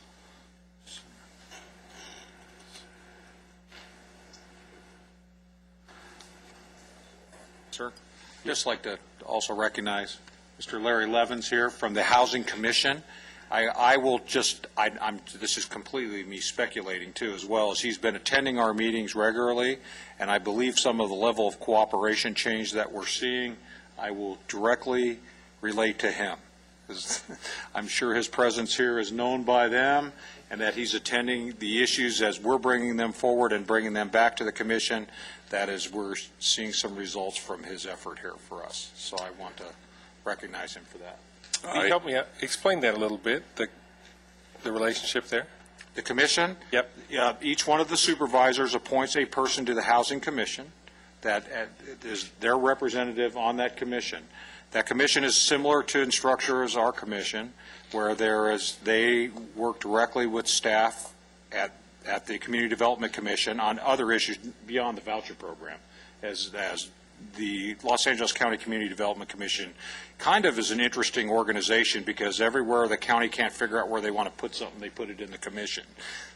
Sir, just like to also recognize Mr. Larry Levins here from the Housing Commission. I will just, this is completely me speculating too, as well as he's been attending our meetings regularly, and I believe some of the level of cooperation change that we're seeing, I will directly relate to him. I'm sure his presence here is known by them, and that he's attending the issues as we're bringing them forward and bringing them back to the commission. That is, we're seeing some results from his effort here for us. So I want to recognize him for that. Can you help me out? Explain that a little bit, the relationship there? The commission? Yep. Each one of the supervisors appoints a person to the Housing Commission that is their representative on that commission. That commission is similar to in structure as our commission, where they work directly with staff at the Community Development Commission on other issues beyond the voucher program, as the Los Angeles County Community Development Commission kind of is an interesting organization because everywhere the county can't figure out where they want to put something, they put it in the commission.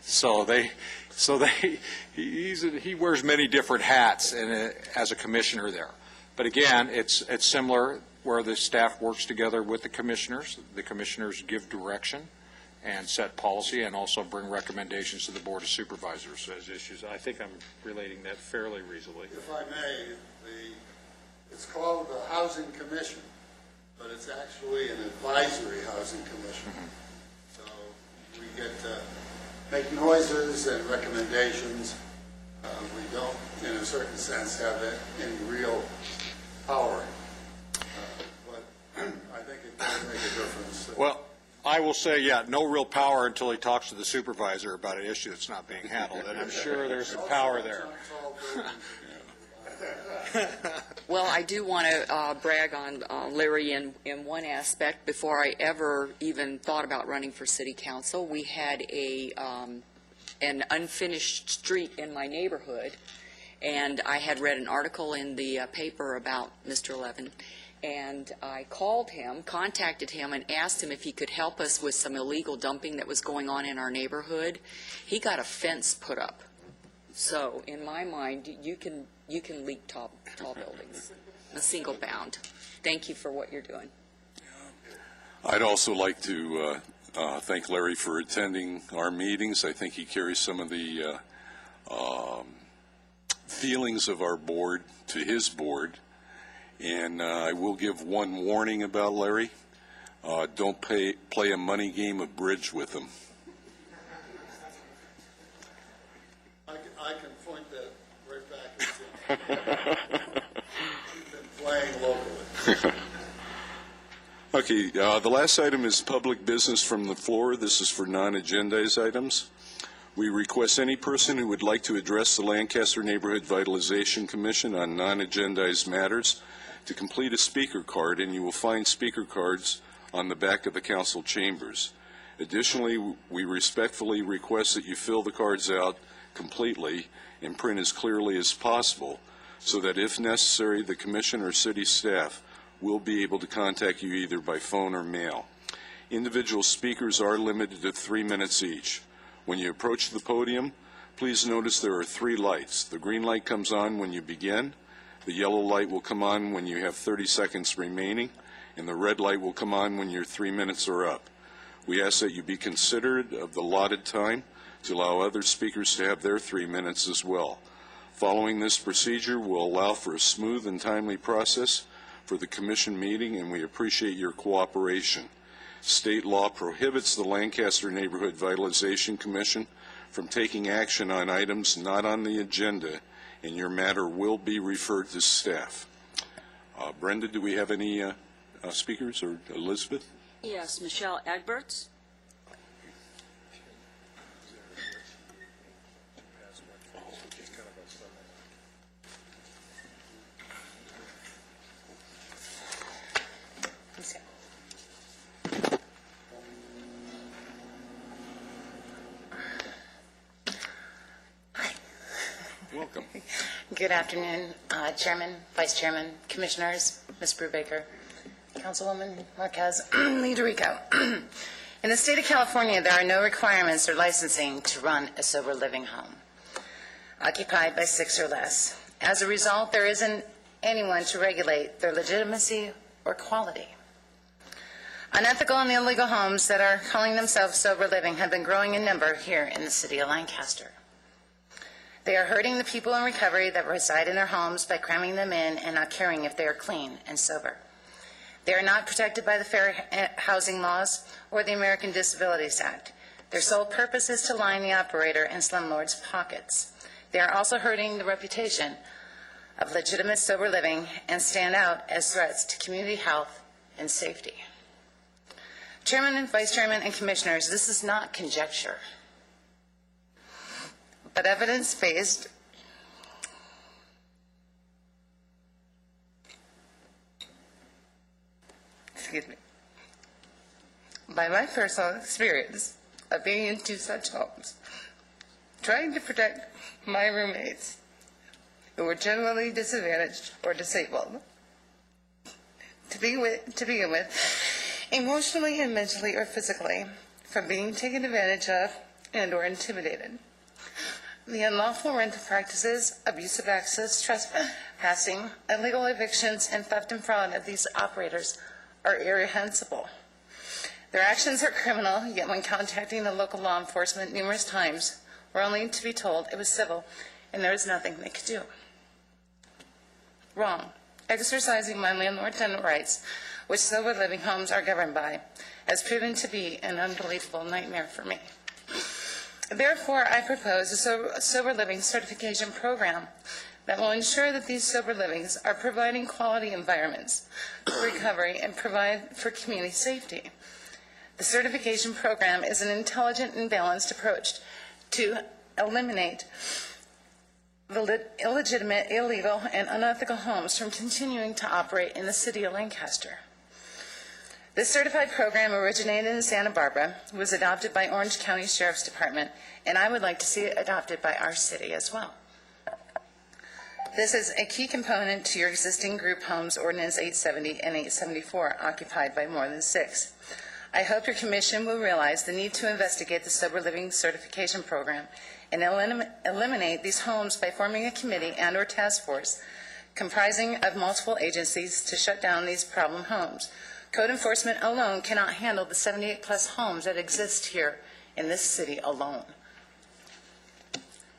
So he wears many different hats as a commissioner there. But again, it's similar where the staff works together with the commissioners. The commissioners give direction and set policy and also bring recommendations to the Board of Supervisors as issues. I think I'm relating that fairly reasonably. If I may, it's called the Housing Commission, but it's actually an advisory housing commission. So we get to make noises and recommendations. We don't, in a certain sense, have any real power. But I think it does make a difference. Well, I will say, no real power until he talks to the supervisor about an issue that's not being handled, and I'm sure there's some power there. Well, I do want to brag on Larry in one aspect. Before I ever even thought about running for city council, we had an unfinished street in my neighborhood, and I had read an article in the paper about Mr. Levin, and I called him, contacted him, and asked him if he could help us with some illegal dumping that was going on in our neighborhood. He got a fence put up. So, in my mind, you can leak tall buildings, a single bound. Thank you for what you're doing. I'd also like to thank Larry for attending our meetings. I think he carries some of the feelings of our board to his board. And I will give one warning about Larry. Don't play a money game of bridge with him. I can point that right back at you. You've been playing locally. Okay, the last item is public business from the floor. This is for non-agendized items. We request any person who would like to address the Lancaster Neighborhood Vitalization Commission on non-agendized matters to complete a speaker card, and you will find speaker cards on the back of the council chambers. Additionally, we respectfully request that you fill the cards out completely and print as clearly as possible so that if necessary, the commission or city staff will be able to contact you either by phone or mail. Individual speakers are limited to 3 minutes each. When you approach the podium, please notice there are 3 lights. The green light comes on when you begin, the yellow light will come on when you have 30 seconds remaining, and the red light will come on when your 3 minutes are up. We ask that you be considerate of the allotted time to allow other speakers to have their 3 minutes as well. Following this procedure will allow for a smooth and timely process for the commission meeting, and we appreciate your cooperation. State law prohibits the Lancaster Neighborhood Vitalization Commission from taking action on items not on the agenda, and your matter will be referred to staff. Brenda, do we have any speakers, or Elizabeth? Yes, Michelle Egberts. Welcome. Good afternoon, Chairman, Vice Chairman, Commissioners, Ms. Brubaker, Councilwoman Marquez, Liderico. In the state of California, there are no requirements or licensing to run a sober living home occupied by 6 or less. As a result, there isn't anyone to regulate their legitimacy or quality. Unethical and illegal homes that are calling themselves sober living have been growing in number here in the city of Lancaster. They are hurting the people in recovery that reside in their homes by cramming them in and not caring if they are clean and sober. They are not protected by the Fair Housing laws or the American Disabilities Act. Their sole purpose is to line the operator and slumlords' pockets. They are also hurting the reputation of legitimate sober living and stand out as threats to community health and safety. Chairman and Vice Chairman and Commissioners, this is not conjecture, but evidence-based by my personal experience of being in 2 such homes, trying to protect my roommates who were generally disadvantaged or disabled, to begin with, emotionally and mentally or physically, from being taken advantage of and or intimidated. The unlawful rental practices, abusive access, trespassing, illegal evictions, and theft and fraud of these operators are irreprehensible. Their actions are criminal, yet when contacting the local law enforcement numerous times, we're only to be told it was civil and there was nothing they could do. Wrong. Exercising my landlord-tenant rights, which sober living homes are governed by, has proven to be an unbelievable nightmare for me. Therefore, I propose a sober living certification program that will ensure that these sober livings are providing quality environments for recovery and provide for community safety. The certification program is an intelligent and balanced approach to eliminate illegitimate, illegal, and unethical homes from continuing to operate in the city of Lancaster. This certified program originated in Santa Barbara, was adopted by Orange County Sheriff's Department, and I would like to see it adopted by our city as well. This is a key component to your existing group homes ordinance 870 and 874, occupied by more than 6. I hope your commission will realize the need to investigate the sober living certification program and eliminate these homes by forming a committee and/or task force comprising of multiple agencies to shut down these problem homes. Code enforcement alone cannot handle the 78-plus homes that exist here in this city alone.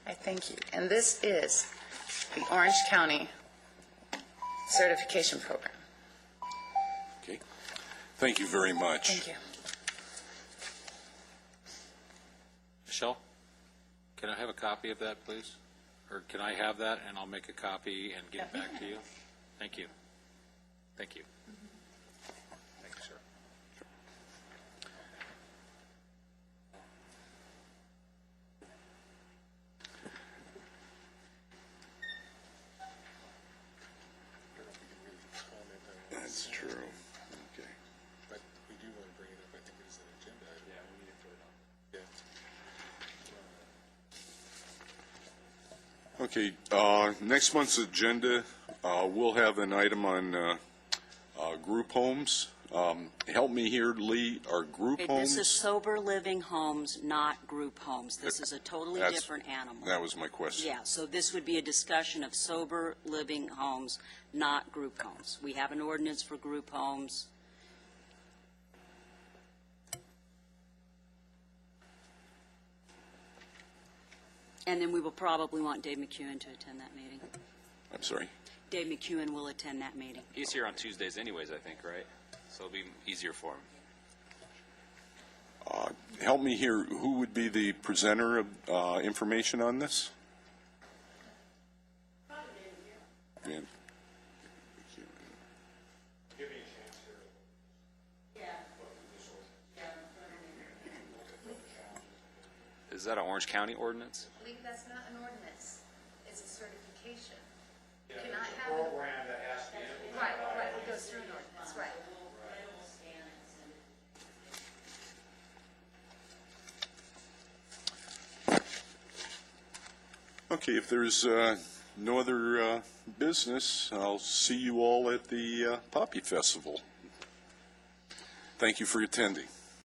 I thank you. And this is the Orange County certification program. Okay. Thank you very much. Thank you. Michelle, can I have a copy of that, please? Or can I have that, and I'll make a copy and give it back to you? Thank you. Thank you. Thank you, sir. That's true. Okay. But we do want to bring it up, I think it is an agenda item. Yeah, we need to put it on. Okay, next month's agenda, we'll have an item on group homes. Help me here, Lee, are group Okay, homes? this is sober living homes, not group homes. This is a totally That's- different animal. That was my question. Yeah, so this would be a discussion of sober living homes, not group homes. We have an ordinance for group homes. And then we will probably want Dave McEwen to attend that meeting. I'm sorry? Dave McEwen will attend that meeting. He's here on Tuesdays anyways, I think, right? So it'll be easier for him. Help me here, who would be the presenter of information on this? Yeah. Is that an Orange County ordinance? I believe that's not an ordinance. It's a certification. Cannot have a program that has to be right, it goes through an ordinance, right. Okay, if there's no other business, I'll see you all at the Poppy Festival. Thank you for attending.